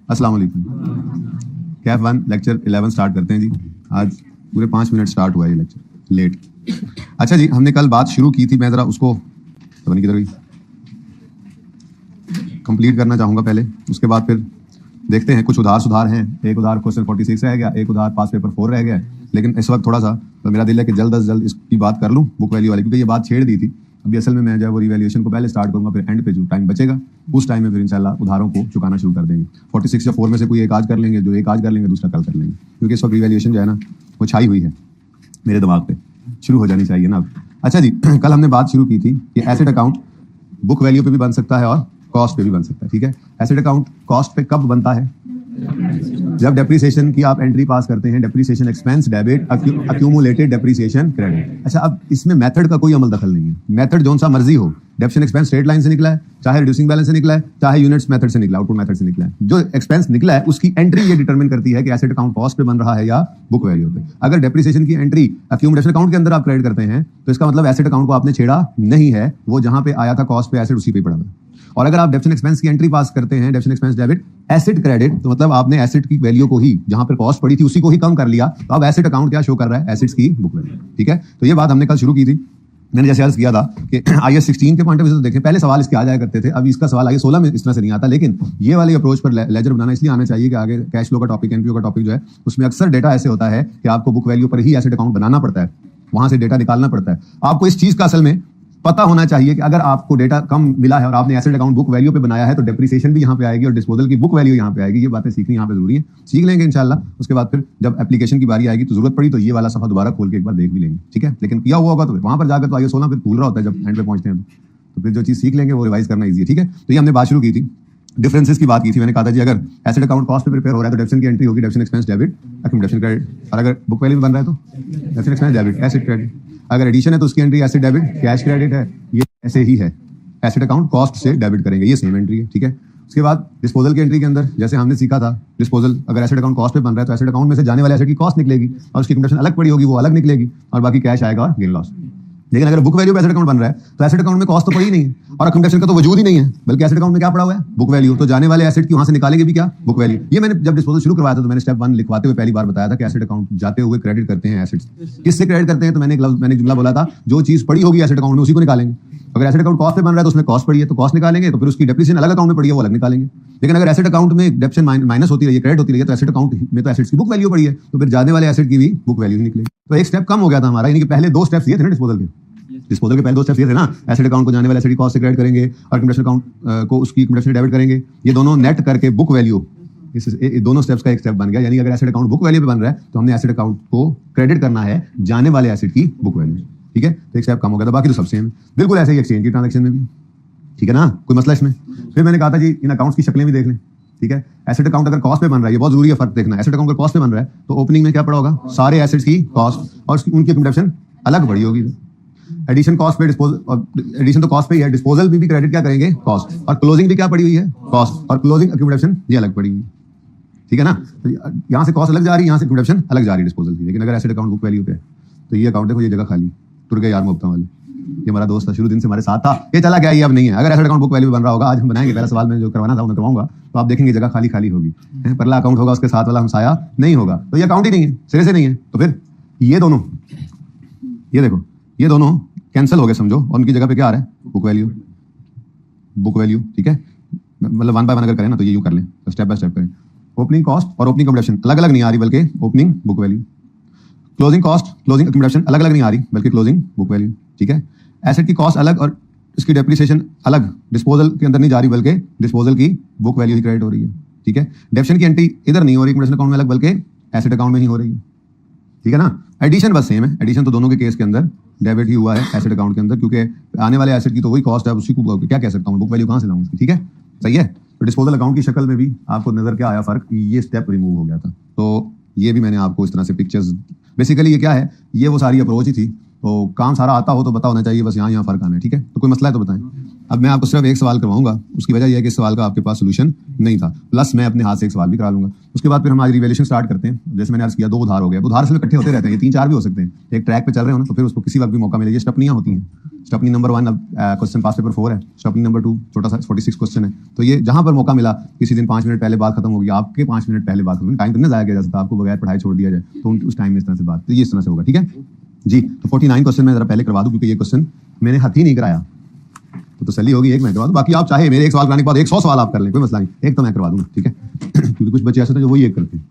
अस्सलाम वालेकुम। Kaif 1 lecture 11 start करते हैं जी। आज पूरे 5 मिनट स्टार्ट हुआ है ये लेक्चर लेट। अच्छा जी, हमने कल बात शुरू की थी, मैं ज़रा उसको पता नहीं किधर गई, कंप्लीट करना चाहूँगा पहले, उसके बाद फिर देखते हैं। कुछ उधार सुधार हैं, एक उधार क्वेश्चन 46 रह गया, एक उधार पास पेपर 4 रह गया है, लेकिन इस वक्त थोड़ा सा तो मेरा दिल है कि जल्द से जल्द इसकी बात कर लूँ बुक वैल्यू वाली, क्योंकि ये बात छेड़ दी थी। अभी असल में मैं जो है वो रिवैल्यूएशन को पहले स्टार्ट करूँगा, फिर एंड पे जो टाइम बचेगा उस टाइम में फिर इंशाल्लाह उधारों को चुकाना शुरू कर देंगे। 46 या 4 में से कोई एक आज कर लेंगे, जो एक आज कर लेंगे दूसरा कल कर लेंगे, क्योंकि इस वक्त रिवैल्यूएशन जो है ना वो छाई हुई है मेरे दिमाग पे, शुरू हो जानी चाहिए ना अब। अच्छा जी, कल हमने बात शुरू की थी कि एसेट अकाउंट बुक वैल्यू पे भी बन सकता है और कॉस्ट पे भी बन सकता है। ठीक है, एसेट अकाउंट कॉस्ट पे कब बनता है? जब डेप्रिसिएशन की आप एंट्री पास करते हैं, depreciation expense debit, accumulated depreciation credit. अच्छा, अब इसमें मेथड का कोई अमल दखल नहीं है, मेथड जौन सा मर्जी हो। डेप्रिसिएशन एक्सपेंस स्ट्रेट लाइन से निकला है, चाहे रिड्यूसिंग बैलेंस से निकला है, चाहे यूनिट्स मेथड से निकला, आउटपुट मेथड से निकला है, जो एक्सपेंस निकला है उसकी एंट्री ये डिटरमिन करती है कि एसेट अकाउंट कॉस्ट पे बन रहा है या बुक वैल्यू पे। अगर डेप्रिसिएशन की एंट्री अक्यूमुलेशन अकाउंट के अंदर आप क्रेडिट करते हैं तो इसका मतलब एसेट अकाउंट को आपने छेड़ा नहीं है, वो जहां पे आया था कॉस्ट पे एसेट उसी पे पड़ा है। और अगर आप डेप्रिसिएशन एक्सपेंस की एंट्री पास करते हैं, depreciation expense debit asset credit, तो मतलब आपने एसेट की वैल्यू को ही, जहां पर कॉस्ट पड़ी थी उसी को ही कम कर लिया, तो अब एसेट अकाउंट क्या शो कर रहा है? एसेट्स की बुक वैल्यू। ठीक है, तो ये बात हमने कल शुरू की थी। मैंने जैसे अर्ज किया था कि IAS 16 के पॉइंट ऑफ व्यू से देखें, पहले सवाल इसके आ जाया करते थे, अभी इसका सवाल IAS 16 में इस तरह से नहीं आता, लेकिन ये वाली अप्रोच पर लेजर बनाना इसलिए आना चाहिए कि आगे कैश फ्लो का टॉपिक, एनपीओ का टॉपिक जो है उसमें अक्सर डेटा ऐसे होता है कि आपको बुक वैल्यू पर ही एसेट अकाउंट बनाना पड़ता है, वहां से डेटा निकालना पड़ता है। आपको इस चीज का असल में पता होना चाहिए कि अगर आपको डेटा कम मिला है और आपने एसेट अकाउंट बुक वैल्यू पे बनाया है तो डेप्रिसिएशन भी यहाँ पे आएगी और डिस्पोजल की बुक वैल्यू यहाँ पे आएगी। ये बातें सीखनी यहाँ पे जरूरी है, सीख लेंगे इंशाल्लाह। उसके बाद फिर जब एप्लीकेशन की बारी आएगी तो जरूरत पड़ी तो ये वाला सफा दोबारा खोल के एक बार देख भी लेंगे। ठीक है, लेकिन किया हुआ होगा तो वहां पर जाकर तो IAS 16 फिर भूल रहा होता है जब एंड पे पहुंचते हैं तो फिर जो चीज सीख लेंगे वो रिवाइज करना ईजी है। ठीक है, तो ये हमने बात शुरू की थी, डिफरेंसेस की बात की थी। मैंने कहा था जी अगर एसेट अकाउंट कॉस्ट पे प्रिपेयर हो रहा है तो डेप्रिसिएशन की एंट्री होगी depreciation expense debit, accumulation credit, और अगर बुक वैल्यू में बन रहा है तो depreciation expense debit, asset credit. अगर एडिशन है तो उसकी entry asset debit, cash credit है, ये ऐसे ही है। एसेट अकाउंट कॉस्ट से डेबिट करेंगे, ये सेम एंट्री है। ठीक है, उसके बाद डिस्पोजल की एंट्री के अंदर जैसे हमने सीखा था, डिस्पोजल अगर एसेट अकाउंट कॉस्ट पे बन रहा है तो एसेट अकाउंट में से जाने वाले एसेट की कॉस्ट निकलेगी और उसकी अक्यूमुलेशन अलग पड़ी होगी, वो अलग निकलेगी, और बाकी कैश आएगा और गेन लॉस। लेकिन अगर बुक वैल्यू पे एसेट अकाउंट बन रहा है तो एसेट अकाउंट में कॉस्ट तो पड़ी ही नहीं है और अक्यूमुलेशन का तो वजूद ही नहीं है, बल्कि एसेट अकाउंट में क्या पड़ा हुआ है? Book value. तो जाने वाले एसेट की वहां से निकालेंगे भी क्या? Book value. ये मैंने जब डिस्पोजल शुरू करवाया था तो मैंने स्टेप 1 लिखवाते हुए पहली बार बताया था कि एसेट अकाउंट जाते हुए क्रेडिट करते हैं एसेट्स। किससे क्रेडिट करते हैं? तो मैंने जुमला बोला था, जो चीज पड़ी होगी एसेट अकाउंट में उसी को निकालेंगे। अगर एसेट अकाउंट कॉस्ट पे बन रहा है तो उसमें कॉस्ट पड़ी है तो कॉस्ट निकालेंगे, तो फिर उसकी डेप्रिसिएशन अलग अकाउंट में पड़ी है वो अलग निकालेंगे। लेकिन अगर एसेट अकाउंट में डेप्रिसिएशन माइनस होती रही है, क्रेडिट होती रही है, तो एसेट अकाउंट में तो एसेट्स की बुक वैल्यू पड़ी है, तो फिर जाने वाले एसेट की भी बुक वैल्यू ही निकलेगी। तो एक स्टेप कम हो गया था हमारा, यानी कि पहले 2 स्टेप्स ये थे ना डिस्पोजल के। डिस्पोजल के पहले 2 स्टेप्स ये थे ना, एसेट अकाउंट को जाने वाले एसेट की कॉस्ट से क्रेडिट करेंगे और अक्यूमुलेशन अकाउंट को उसकी अक्यूमुलेशन डेबिट करेंगे। ये दोनों नेट करके बुक वैल्यू, इस दोनों स्टेप्स का एक स्टेप बन गया। यानी अगर एसेट अकाउंट बुक वैल्यू पे बन रहा है तो हमने एसेट अकाउंट को क्रेडिट करना है जाने वाले एसेट की बुक वैल्यू। ठीक है, तो एक स्टेप कम हो गया था, बाकी तो सब सेम। बिल्कुल ऐसे ही एक्सचेंज की ट्रांजैक्शन में भी, ठीक है ना, कोई मसला इसमें। फिर मैंने कहा था जी इन अकाउंट्स की शक्लें भी देख लें। ठीक है, एसेट अकाउंट अगर कॉस्ट पे बन रहा है, ये बहुत जरूरी है फर्क देखना। एसेट अकाउंट अगर कॉस्ट पे बन रहा है तो ओपनिंग में क्या पड़ा होगा? सारे एसेट्स की कॉस्ट और उनकी अक्यूमुलेशन अलग पड़ी होगी। एडिशन कॉस्ट पे, डिस्पोजल एडिशन तो कॉस्ट पे ही है, डिस्पोजल भी क्रेडिट क्या करेंगे? कॉस्ट। और क्लोजिंग भी क्या पड़ी हुई है? कॉस्ट। और क्लोजिंग अक्यूमुलेशन ये अलग पड़ी हुई। ठीक है ना, तो यहाँ से कॉस्ट अलग जा रही है, यहाँ से अक्यूमुलेशन अलग जा रही है डिस्पोजल की। लेकिन अगर एसेट अकाउंट बुक वैल्यू पे तो ये अकाउंट देखो, ये जगह खाली, टुर गए यार मुफ्ता वाले। ये हमारा दोस्त था, शुरू दिन से हमारे साथ था, ये चला गया, ये अब नहीं है। अगर एसेट अकाउंट बुक वैल्यू बन रहा होगा, आज हम बनाएंगे, पहला सवाल में जो करवाना था वो मैं करवाऊंगा, तो आप देखेंगे जगह खाली खाली होगी। पहला अकाउंट होगा, उसके साथ वाला हमसाया नहीं होगा, तो ये अकाउंट ही नहीं है, सिरे से नहीं है। तो फिर ये दोनों, ये देखो, ये दोनों कैंसिल हो गए समझो, और उनकी जगह पे क्या आ रहा है? Book value, book value. ठीक है, मतलब 1 बाय 1 अगर करें ना तो ये यूं कर लें, तो स्टेप बाय स्टेप करें। ओपनिंग कॉस्ट और ओपनिंग अक्यूमुलेशन अलग अलग नहीं आ रही, बल्कि opening book value. Closing cost, closing accumulation अलग अलग नहीं आ रही, बल्कि क्लोजिंग बुक वैल्यू। ठीक है, एसेट की कॉस्ट अलग और इसकी डेप्रिसिएशन अलग, डिस्पोजल के अंदर नहीं जा रही, बल्कि डिस्पोजल की बुक वैल्यू ही क्रेडिट हो रही है। ठीक है, डेप्रिसिएशन की एंट्री इधर नहीं हो रही अक्यूमुलेशन अकाउंट में अलग, बल्कि एसेट अकाउंट में ही हो रही है। ठीक है ना, एडिशन बस सेम है, एडिशन तो दोनों के केस के अंदर डेबिट ही हुआ है एसेट अकाउंट के अंदर, क्योंकि आने वाले एसेट की तो वही कॉस्ट है, उसी को क्या कह सकता हूँ, बुक वैल्यू कहाँ से लाऊं उसकी। ठीक है, सही है। तो डिस्पोजल अकाउंट की शक्ल में भी आपको नजर क्या आया फर्क? ये स्टेप रिमूव हो गया था। तो ये भी मैंने आपको इस तरह से पिक्चर्स, बेसिकली ये क्या है, ये वो सारी अप्रोच ही थी। तो काम सारा आता हो तो पता होना चाहिए, बस यहाँ फर्क आना है। ठीक है, तो कोई मसला है तो बताएं। अब मैं आपको सिर्फ एक सवाल करवाऊंगा, उसकी वजह यह है कि इस सवाल का आपके पास सोल्यूशन नहीं था, प्लस मैं अपने हाथ से एक सवाल भी करा लूंगा। उसके बाद फिर हम आज रिवैल्यूएशन स्टार्ट करते हैं। जैसे मैंने अर्ज किया, 2 उधार हो गए, उधार से इकट्ठे होते रहते हैं, ये 3-4 भी हो सकते हैं, एक ट्रैक पे चल रहे हो ना तो फिर उसको किसी वक्त भी मौका मिले, ये स्टपनियां होती हैं। स्टेपनी नंबर 1 अब क्वेश्चन पास पेपर 4 है, स्टेपनी नंबर 2 छोटा सा 46 क्वेश्चन है। तो ये जहां पर मौका मिला किसी दिन 5 मिनट पहले बात खत्म होगी, आपके 5 मिनट पहले बात होगी, टाइम तो नहीं जाया किया जा सकता, आपको बगैर पढ़ाई छोड़ दिया जाए तो उस टाइम में इस तरह से बात, तो ये इस तरह से होगा, ठीक है जी। तो 49 क्वेश्चन मैं जरा पहले करवा दूं क्योंकि ये क्वेश्चन मैंने हाथ ही नहीं कराया, तो तसल्ली होगी, एक मैं करवा दूं, बाकी आप चाहे मेरे एक सवाल कराने के बाद 100 सवाल आप कर लें, कोई मसला नहीं, एक तो मैं करवा दूंगा, ठीक है क्योंकि कुछ बच्चे ऐसे होते हैं जो वही एक करते हैं,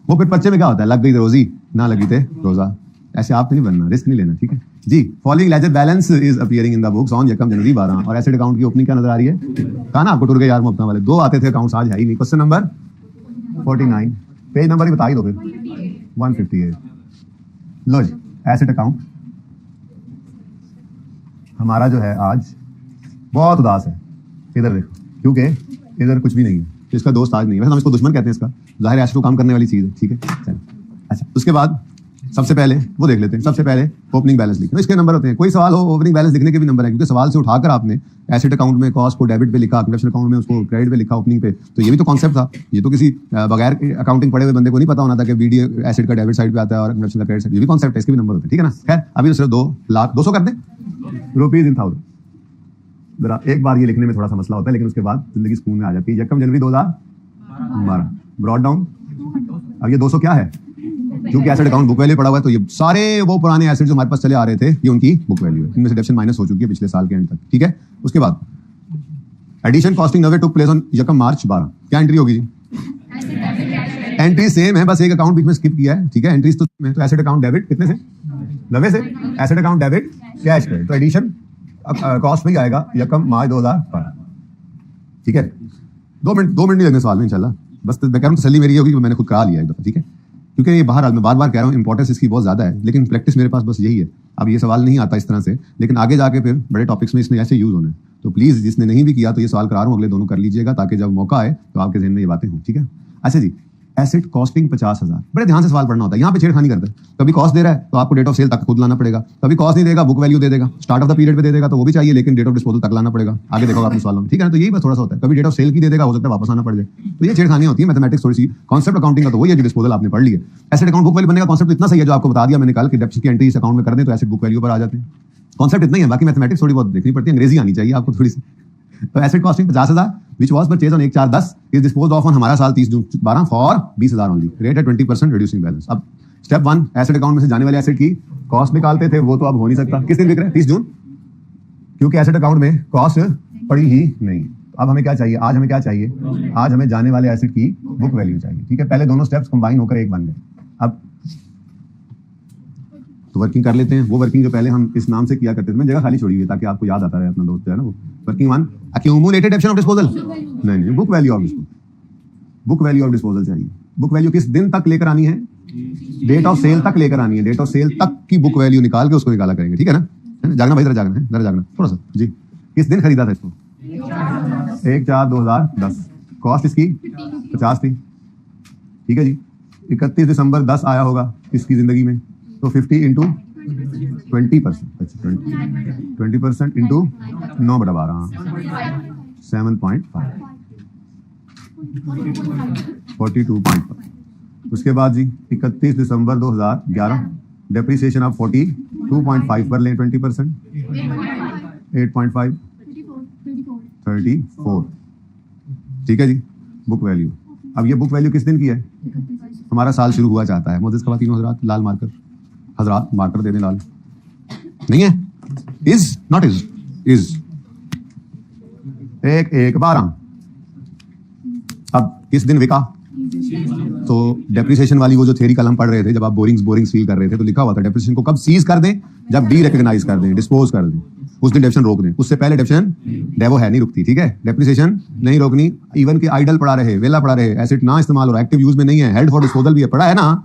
वो फिर बच्चे में क्या होता है, लग गई रोजी ना लगी थे रोजा, ऐसे आप नहीं बनना, रिस्क नहीं लेना, ठीक है जी। Following ledger balance is appearing in the books on यकम जनवरी 12 और एसेट अकाउंट की ओपनिंग क्या नजर आ रही है, कहा ना आपको टूर गए यार मुफ्ता वाले, 2 आते थे अकाउंट्स, आज है ही नहीं। क्वेश्चन नंबर 49, पेज नंबर ही बता ही दो फिर, 158। लो जी, एसेट अकाउंट हमारा जो है आज बहुत उदास है, इधर देखो, क्योंकि इधर कुछ भी नहीं है, तो इसका दोस्त आज नहीं है, वैसे हम इसको दुश्मन कहते हैं, इसका जाहिर है एसेट को काम करने वाली चीज है, ठीक है चलो। अच्छा, उसके बाद सबसे पहले वो देख लेते हैं, सबसे पहले ओपनिंग बैलेंस लिखना, इसके नंबर होते हैं, कोई सवाल हो ओपनिंग बैलेंस लिखने के भी नंबर है, क्योंकि सवाल से उठाकर आपने एसेट अकाउंट में कॉस्ट को डेबिट पे लिखा, कंडक्शन अकाउंट में उसको क्रेडिट पे लिखा ओपनिंग पे, तो ये भी तो कॉन्सेप्ट था, ये तो किसी बगैर अकाउंटिंग पढ़े हुए बंदे को नहीं पता होना था कि बीडी एसेट का डेबिट साइड पे आता है और कंडक्शन का क्रेडिट साइड, ये भी कॉन्सेप्ट है, इसके भी नंबर होते हैं, ठीक है ना। खैर अभी तो सिर्फ 2,00,000 कर दें, रुपीज इन 1000, जरा एक बार ये लिखने में थोड़ा सा मसला होता है, लेकिन उसके बाद जिंदगी सुकून में आ जाती है। यकम जनवरी 2012 ब्रॉड डाउन, अब ये 200 क्या है, क्योंकि एसेट अकाउंट बुक वैल्यू पड़ा हुआ है, तो ये सारे वो पुराने एसेट जो हमारे पास चले आ रहे थे ये उनकी बुक वैल्यू है, इनमें से डिडक्शन माइनस हो चुकी है पिछले साल के एंड तक, ठीक है। उसके बाद एडिशन कॉस्टिंग नवे टुक प्लेस ऑन यकम मार्च 12, क्या एंट्री होगी जी, एंट्री सेम है, बस एक अकाउंट बीच में स्किप किया है, ठीक है। एंट्रीज तो एसेट अकाउंट डेबिट कितने से, 90 से, asset account debit cash credit, तो एडिशन कॉस्ट में आएगा यकम मार्च 2012, ठीक है। 2 मिनट नहीं लगने सवाल में इंशाल्लाह, बस मैं कह रहा हूँ तसल्ली मेरी होगी कि मैंने खुद करा लिया एक दफा, ठीक है, क्योंकि ये बाहर मैं बार बार कह रहा हूँ इंपॉर्टेंस इसकी बहुत ज्यादा है, लेकिन प्रैक्टिस मेरे पास बस यही है। अब ये सवाल नहीं आता इस तरह से, लेकिन आगे जाके फिर बड़े टॉपिक्स में इसमें ऐसे यूज होना है, तो प्लीज जिसने नहीं भी किया तो ये सवाल करा रहा हूँ, अगले दोनों कर लीजिएगा ताकि जब मौका आए तो आपके जहन में ये बातें हों, ठीक है। अच्छा जी, एसेट कॉस्टिंग 50,000, बड़े ध्यान से सवाल पढ़ना होता है, यहाँ पे छेड़खानी करता है, कभी कॉस्ट दे रहा है तो आपको डेट ऑफ सेल तक खुद लाना पड़ेगा, कभी कॉस्ट नहीं देगा बुक वैल्यू दे देगा, स्टार्ट ऑफ द पीरियड पे दे देगा तो वो भी चाहिए, लेकिन डेट ऑफ डिस्पोजल तक लाना पड़ेगा, आगे देखोगे अपने सवालों में, ठीक है ना। तो यही बस थोड़ा सा होता है, कभी डेट ऑफ सेल की दे देगा, हो सकता है वापस आना पड़ जाए, तो ये छेड़खानी होती है, मैथमेटिक्स थोड़ी सी, कॉन्सेप्ट अकाउंटिंग का तो वही है जो डिस्पोजल आपने पढ़ लिया। एसेट अकाउंट बुक वैल्यू बनने का कॉन्सेप्ट इतना सही है जो आपको बता दिया मैंने कल कि डेप्ट की एंट्री इस अकाउंट में कर दें तो एसेट बुक वैल्यू पर आ जाते हैं, कॉन्सेप्ट इतना ही है, बाकी मैथमेटिक्स थोड़ी बहुत देखनी पड़ती है, अंग्रेजी आनी चाहिए आपको थोड़ी सी। तो asset costing 50,000 which was purchased on 1/4/10 is disposed of on हमारा साल 30 जून 12 for 20,000 only, rate at 20% reducing balance। अब स्टेप 1 एसेट अकाउंट में से जाने वाले एसेट की कॉस्ट निकालते थे, वो तो अब हो नहीं सकता, किस दिन लिख रहे हैं 30 जून, क्योंकि एसेट अकाउंट में कॉस्ट पड़ी ही नहीं। अब हमें क्या चाहिए, आज हमें क्या चाहिए, आज हमें जाने वाले एसेट की बुक वैल्यू चाहिए, ठीक है। पहले दोनों स्टेप्स कंबाइन होकर एक बन गए। अब तो वर्किंग कर लेते हैं, वो वर्किंग जो पहले हम इस नाम से किया करते थे, मैं जगह खाली छोड़ी हुई ताकि आपको याद आता रहे, अपना दोस्त है ना वो। Working 1 accumulated option of disposal, नहीं book value of disposal, book value of disposal चाहिए। बुक वैल्यू किस दिन तक लेकर आनी है, डेट ऑफ सेल तक लेकर आनी है, डेट ऑफ सेल तक की बुक वैल्यू निकाल के उसको निकाला करेंगे, ठीक है ना। जागना भाई, जरा जागना है, जरा जागना थोड़ा सा जी। किस दिन खरीदा था इसको, 1/4/2010, कॉस्ट इसकी 50 थी, ठीक है जी। 31 दिसंबर 10 आया होगा इसकी जिंदगी में, तो 50 इंटू 20%, अच्छा 20% इंटू 9/12, 7.5, 42.5। उसके बाद जी 31 दिसंबर 2011 डेप्रिसिएशन आप 42.5 पर लें, 20%, 8.5, 34, ठीक है जी। बुक वैल्यू, अब ये बुक वैल्यू किस दिन की है, हमारा साल शुरू हुआ चाहता है। मोहतरम ख़वातीन हज़रात, लाल मार्कर, हजरात मार्कर दे दें, लाल नहीं है, इज नॉट इज 1/1/12। अब किस दिन विका, तो डेप्रिसिएशन वाली वो जो थ्योरी कल हम पढ़ रहे थे, जब आप बोरिंग्स फील कर रहे थे तो लिखा हुआ था डेप्रिसिएशन को कब सीज कर दें, जब डी रिकॉग्नाइज कर दें, डिस्पोज कर दें, उस दिन डेप्रिसिएशन रोक दें, उससे पहले डेप्रिसिएशन डेवो है नहीं रुकती, ठीक है। डेप्रिसिएशन नहीं रोकनी, इवन के आइडल पड़ा रहे, वेला पड़ा रहे, एसेट ना इस्तेमाल हो रहा, एक्टिव यूज में नहीं है, हेल्ड फॉर डिस्पोजल भी है, पड़ा है ना,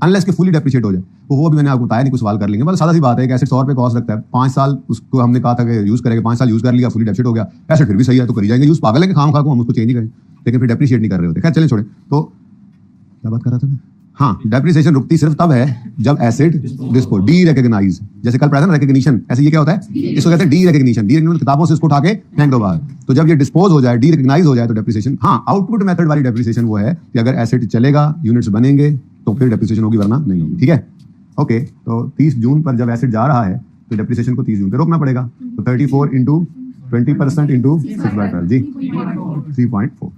अनलेस के फुली डेप्रिशिएट हो जाए, तो वो भी मैंने आपको बताया नहीं, कुछ सवाल कर लेंगे, बस सादा सी बात है। एक एसेट 100 रुपए कॉस्ट लगता है, 5 साल उसको हमने कहा था कि यूज करेंगे, 5 साल यूज कर लिया, फुली डेप्रिशिएट हो गया, एसेट फिर भी सही है तो करी जाएंगे यूज, पागल है कि खाम खा को हम उसको चेंज ही करें, लेकिन फिर डेप्रिशिएट नहीं कर रहे होते। खैर चले छोड़े, तो क्या बात कर रहा था मैं, हाँ, डेप्रिसिएशन रुकती सिर्फ तब है जब एसेट डिस्पोज, डी रिकॉग्नाइज, जैसे कल पढ़ा था ना रिकॉग्निशन, ऐसे ये क्या होता है, इसको कहते हैं डी रिकॉग्निशन, डी रिकॉग्निशन किताबों से इसको उठा के फेंक दो बाहर। तो जब ये डिस्पोज हो जाए, डी रिकॉग्नाइज हो जाए तो डेप्रिसिएशन, हाँ, आउटपुट मेथड वाली डेप्रिसिएशन वो है कि अगर एसेट चलेगा, यूनिट्स बनेंगे तो फिर डेप्रिसिएशन होगी, वरना नहीं होगी, ठीक है। ओके, तो 30 जून पर जब एसेट जा रहा है तो डेप्रिसिएशन को 30 जून पे रोकना पड़ेगा। तो 34 इंटू 20% इंटू 6/12 जी 3.4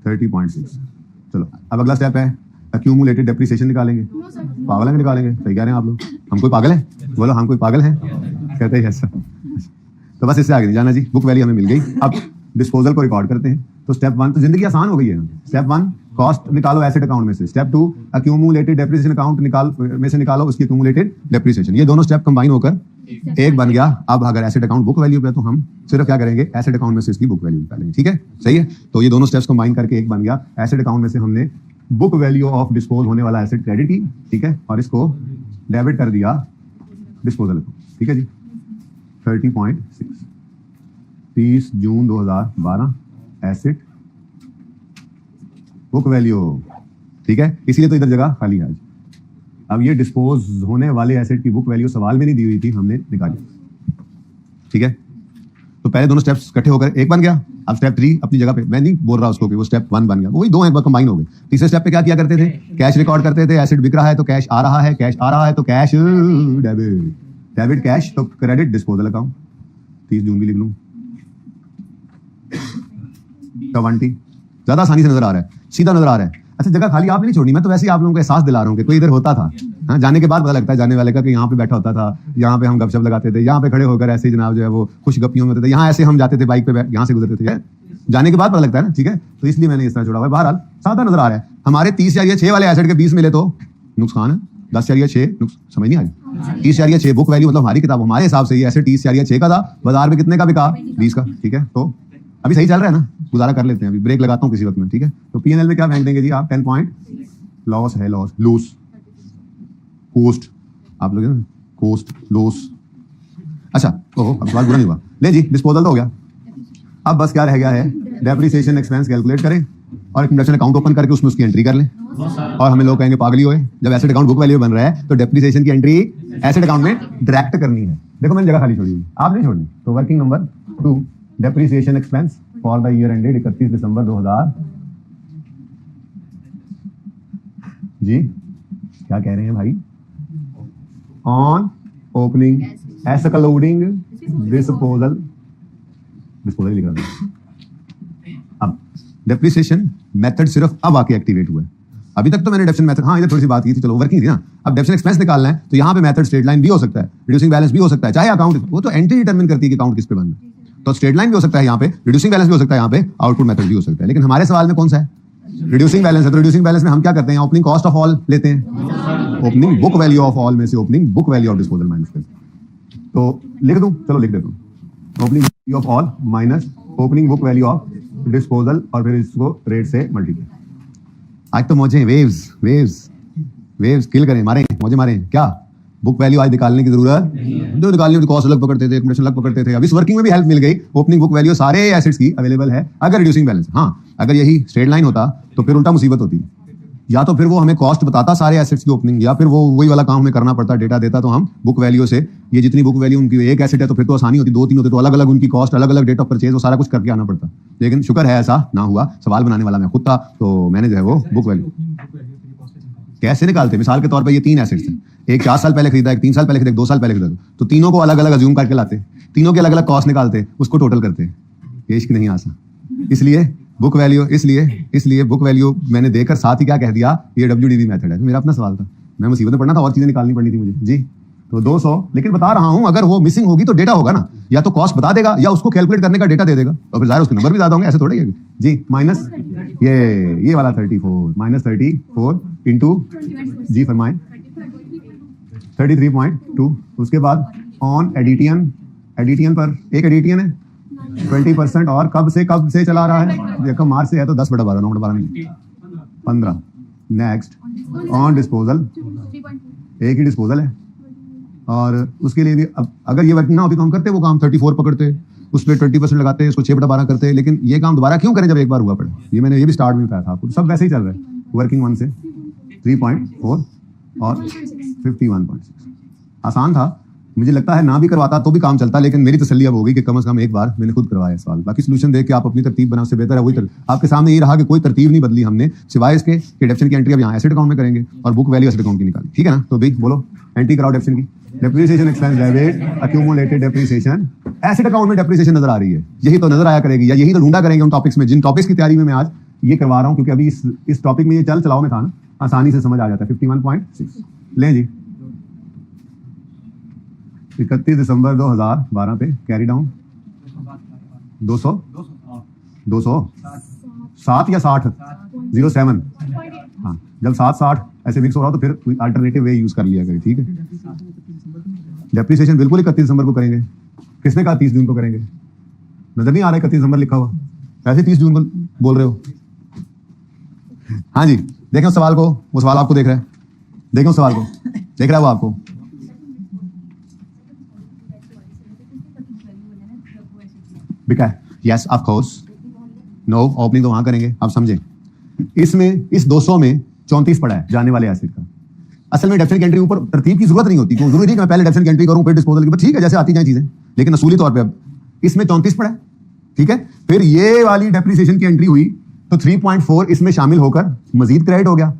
30.6। चलो अब अगला स्टेप है अक्यूमुलेटेड डेप्रिसिएशन निकालेंगे। पागल है निकालेंगे, सही कह रहे हैं आप लोग। हम कोई पागल है? बोलो हम कोई पागल है? कहते हैं ऐसा। तो बस इससे आगे नहीं जाना जी, बुक वैल्यू हमें मिल गई। अब डिस्पोजल को रिकॉर्ड करते हैं। तो स्टेप 1 तो जिंदगी आसान हो गई है। स्टेप 1 कॉस्ट निकालो एसेट अकाउंट में से। स्टेप 2 अक्यूमुलेटेड डेप्रिसिएशन अकाउंट में से निकालो उसकी अक्यूमुलेटेड डेप्रिसिएशन। ये दोनों स्टेप कंबाइन होकर एक बन गया। अब अगर एसेट अकाउंट बुक वैल्यू पे तो हम सिर्फ क्या करेंगे, एसेट अकाउंट में से इसकी बुक वैल्यू निकालेंगे। ठीक है, सही है। तो ये दोनों स्टेप्स कंबाइन करके एक बन गया। एसेट अकाउंट में से हमने बुक वैल्यू ऑफ डिस्पोज होने वाला एसेट क्रेडिट की, ठीक है, और इसको डेबिट कर दिया डिस्पोजल अकाउंट। ठीक है जी 30.6 30 जून 2012 एसेट बुक वैल्यू। ठीक है, इसलिए तो इधर जगह खाली है आज। अब ये डिस्पोज होने वाले एसेट की बुक वैल्यू सवाल में नहीं दी हुई थी, हमने निकाली। ठीक है, तो पहले दोनों स्टेप्स इकट्ठे होकर एक बन गया। अब स्टेप 3 अपनी जगह पे, मैं नहीं बोल रहा उसको कि वो स्टेप 1 बन गया, वही दो एक बार कंबाइन हो गए। तीसरे स्टेप पे क्या किया करते थे, कैश रिकॉर्ड करते थे। एसेट बिक रहा है तो कैश आ रहा है, कैश आ रहा है तो कैश डेबिट, डेबिट कैश तो क्रेडिट डिस्पोजल अकाउंट। 30 जून भी लिख लूं। 20 ज्यादा आसानी से नजर आ रहा है, सीधा नजर आ रहा है। अच्छा जगह खाली आपने नहीं छोड़नी, मैं तो वैसे ही आप लोगों को एहसास दिला रहा हूँ कि कोई इधर होता था। हाँ, जाने के बाद पता लगता है जाने वाले का कि यहाँ पे बैठा होता था, यहाँ पे हम गपशप लगाते थे, यहाँ पे खड़े होकर ऐसे जनाब जो है वो खुश गपियों में होते थे, यहाँ ऐसे हम जाते थे बाइक पे, यहाँ से गुजरते थे। जाने के बाद पता लगता है ना, ठीक है, तो इसलिए मैंने इस तरह छोड़ा हुआ है। बहरहाल सादा नजर आ रहा है। हमारे 30/6 वाले एसेट के 20 मिले तो नुकसान है। 10/6 समझ नहीं आ रही। 30/6 बुक वैल्यू मतलब हमारी किताब, हमारे हिसाब से ये एसेट 30/6 का था, बाजार में कितने का बिका, 20 का। ठीक है, तो अभी सही चल रहा है ना, गुजारा कर लेते हैं, अभी ब्रेक लगाता हूँ किसी वक्त में। ठीक है, तो P&L में क्या फेंक देंगे जी आप, 10 पॉइंट लॉस है, लूस कोस्ट, आप लोग कोस्ट लॉस। अच्छा ओहो, अब बात बुरा नहीं हुआ। ले जी डिस्पोजल तो हो गया। अब बस क्या रह गया है, डेप्रिसिएशन एक्सपेंस कैलकुलेट करें और एक इंडक्शन अकाउंट ओपन करके उसमें उसकी एंट्री कर लें। और हमें लोग कहेंगे पागल ही होए, जब एसेट अकाउंट बुक वैल्यू बन रहा है तो डेप्रिसिएशन की एंट्री एसेट अकाउंट में डायरेक्ट करनी है। देखो मैंने जगह खाली छोड़ी हुई, आप नहीं छोड़नी। तो working number 2 depreciation expense for the year ended 31 दिसंबर 2000 जी। क्या कह रहे हैं भाई, ऑन ओपनिंग एक्सक्लूडिंग डिस्पोजल लिख रहा हूं। अब डेप्रिसिएशन मेथड सिर्फ अब आके एक्टिवेट हुआ है, अभी तक तो मैंने डेप्शन मेथड, हाँ इधर थोड़ी सी बात की थी, चलो वर्किंग थी ना। अब डेप्शन एक्सपेंस निकालना है तो यहाँ पे मेथड स्ट्रेट लाइन भी हो सकता है, रिड्यूसिंग बैलेंस भी हो सकता है, चाहे अकाउंट, वो तो एंट्री डिटरमिन करती है कि अकाउंट किस पे बनना है। तो स्ट्रेट लाइन भी हो सकता है यहाँ पे, रिड्यूसिंग बैलेंस भी हो सकता है यहाँ पे, आउटपुट मेथड भी हो सकता है। लेकिन हमारे सवाल में कौन सा है, रिड्यूसिंग बैलेंस है। तो रिड्यूसिंग बैलेंस में हम क्या करते हैं, ओपनिंग कॉस्ट ऑफ ऑल लेते हैं, opening book value of all में से opening book value of disposal minus करते हैं। तो लिख दूं, चलो लिख देता हूं, opening value of all minus opening book value of disposal, और फिर इसको रेट से मल्टीप्लाई। आज तो मौजे वेव्स वेव्स वेव्स किल करें, मारें मौजे मारें। क्या बुक वैल्यू आज निकालने की जरूरत, जो निकालने की कॉस्ट अलग पकड़ते थे, एक्यूमुलेशन अलग पकड़ते थे। अब इस वर्किंग में भी हेल्प मिल गई, ओपनिंग बुक वैल्यू सारे एसेट्स की अवेलेबल है अगर रिड्यूसिंग बैलेंस। हाँ अगर यही स्ट्रेट लाइन होता तो फिर उल्टा मुसीबत होती, या तो फिर वो हमें कॉस्ट बताता सारे एसेट्स की ओपनिंग, या फिर वो वही वाला काम हमें करना पड़ता, डेटा देता तो हम बुक वैल्यू से, ये जितनी बुक वैल्यू उनकी एक एसेट है तो फिर तो आसानी होती, 2-3 होते तो अलग अलग उनकी कॉस्ट, अलग अलग डेट ऑफ परचेज, वो सारा कुछ करके आना पड़ता। लेकिन शुक्र है ऐसा ना हुआ, सवाल बनाने वाला मैं खुद था, तो मैंने जो है वो बुक वैल्यू कैसे निकालते, मिसाल के तौर पर ये 3 एसेट्स हैं, एक 4 साल पहले खरीदा, एक 3 साल पहले खरीदा, 2 साल पहले खरीदा, तो तीनों को अलग अलग अज्यूम करके लाते, तीनों के अलग अलग कॉस्ट निकालते, उसको टोटल करते। ये इश्क नहीं आसान, इसलिए बुक वैल्यू, इसलिए बुक वैल्यू मैंने देकर साथ ही क्या कह दिया, ये WDV मेथड है। मेरा अपना सवाल था, मैं मुसीबत में पढ़ना था और चीजें निकालनी पड़नी थी मुझे जी। तो 200, लेकिन बता रहा हूं अगर वो मिसिंग होगी तो डेटा होगा ना, या तो कॉस्ट बता देगा या उसको कैलकुलेट करने का डेटा दे देगा, और फिर जाहिर उसके नंबर भी ज्यादा होंगे, ऐसे थोड़ा ही जी। माइनस ये वाला 34 -34 इंटू जी फरमाएं 33.2। उसके बाद ऑन एडिटियन पर एक एडिटियन है 20%, और कब से चला रहा है, देखो मार्च से है तो 10/12 9/12 नहीं 15। नेक्स्ट ऑन डिस्पोजल, एक ही डिस्पोजल है, और उसके लिए भी अब अगर ये वर्किंग ना होती तो हम करते वो काम 34 पकड़ते, उस पर 20% लगाते, इसको 6/12 करते। लेकिन ये काम दोबारा क्यों करें जब एक बार हुआ पड़े, ये मैंने ये भी स्टार्ट में बताया था आपको, सब वैसे ही चल रहा है। वर्किंग 1 से 3.4 और 51.6 आसान था, मुझे लगता है ना भी करवाता तो भी काम चलता, लेकिन मेरी तसल्ली अब हो गई कि कम से कम एक बार मैंने खुद करवाया सवाल। बाकी सोल्यूशन देख के आप अपनी तरतीब बनाओ, उससे बेहतर है वही आपके सामने ये रहा कि कोई तरतीब नहीं बदली हमने, सिवाय इसके कि डेप्शन की एंट्री अब यहाँ एसेट अकाउंट में करेंगे और बुक वैल्यू एसेट अकाउंट की निकाली। ठीक है ना, तो भाई बोलो एंट्री कराओ डेप्शन की। Depreciation expense debit accumulated depreciation, asset account में डेप्रिसिएशन नजर आ रही है, यही तो नजर आया करेगी या यही तो ढूंढा करेंगे उन टॉपिक्स में जिन टॉपिक्स की तैयारी में मैं आज ये करवा रहा हूं, क्योंकि अभी इस टॉपिक में ये चलाओ में था ना, आसानी से समझ आ जाता है। 51.6 लें जी, 31 दिसंबर 2012 पे कैरी डाउन 200 7 या 60 07, हाँ जब 7-60 ऐसे मिक्स हो रहा हो तो फिर कोई अल्टरनेटिव वे यूज कर लिया करें, ठीक है। डेप्रिसिएशन बिल्कुल 31 दिसंबर को करेंगे। किसने कहा 30 जून को करेंगे? नजर नहीं आ रहा है 31 दिसंबर लिखा हुआ, ऐसे 30 जून को बोल रहे हो। हाँ जी, देखें उस सवाल को, वो सवाल आपको देख रहा है, देखें उस सवाल को, देख रहा है वो आपको। बिका है, yes of course, no opening तो वहां करेंगे, आप समझें। इसमें इस 200 में 34 पड़ा है जाने वाले एसिड का। असल में डेफिनेट एंट्री ऊपर तरतीब की जरूरत नहीं होती, क्यों जरूरी है कि मैं पहले डेफिनेट एंट्री करूं फिर डिस्पोजल की, ठीक है जैसे आती जाए चीजें, लेकिन असूली तौर पे अब इसमें 34 पड़ा है, ठीक है। फिर ये वाली डेप्रिसिएशन की एंट्री हुई तो 3.4 इसमें शामिल होकर मजीद क्रेडिट हो गया।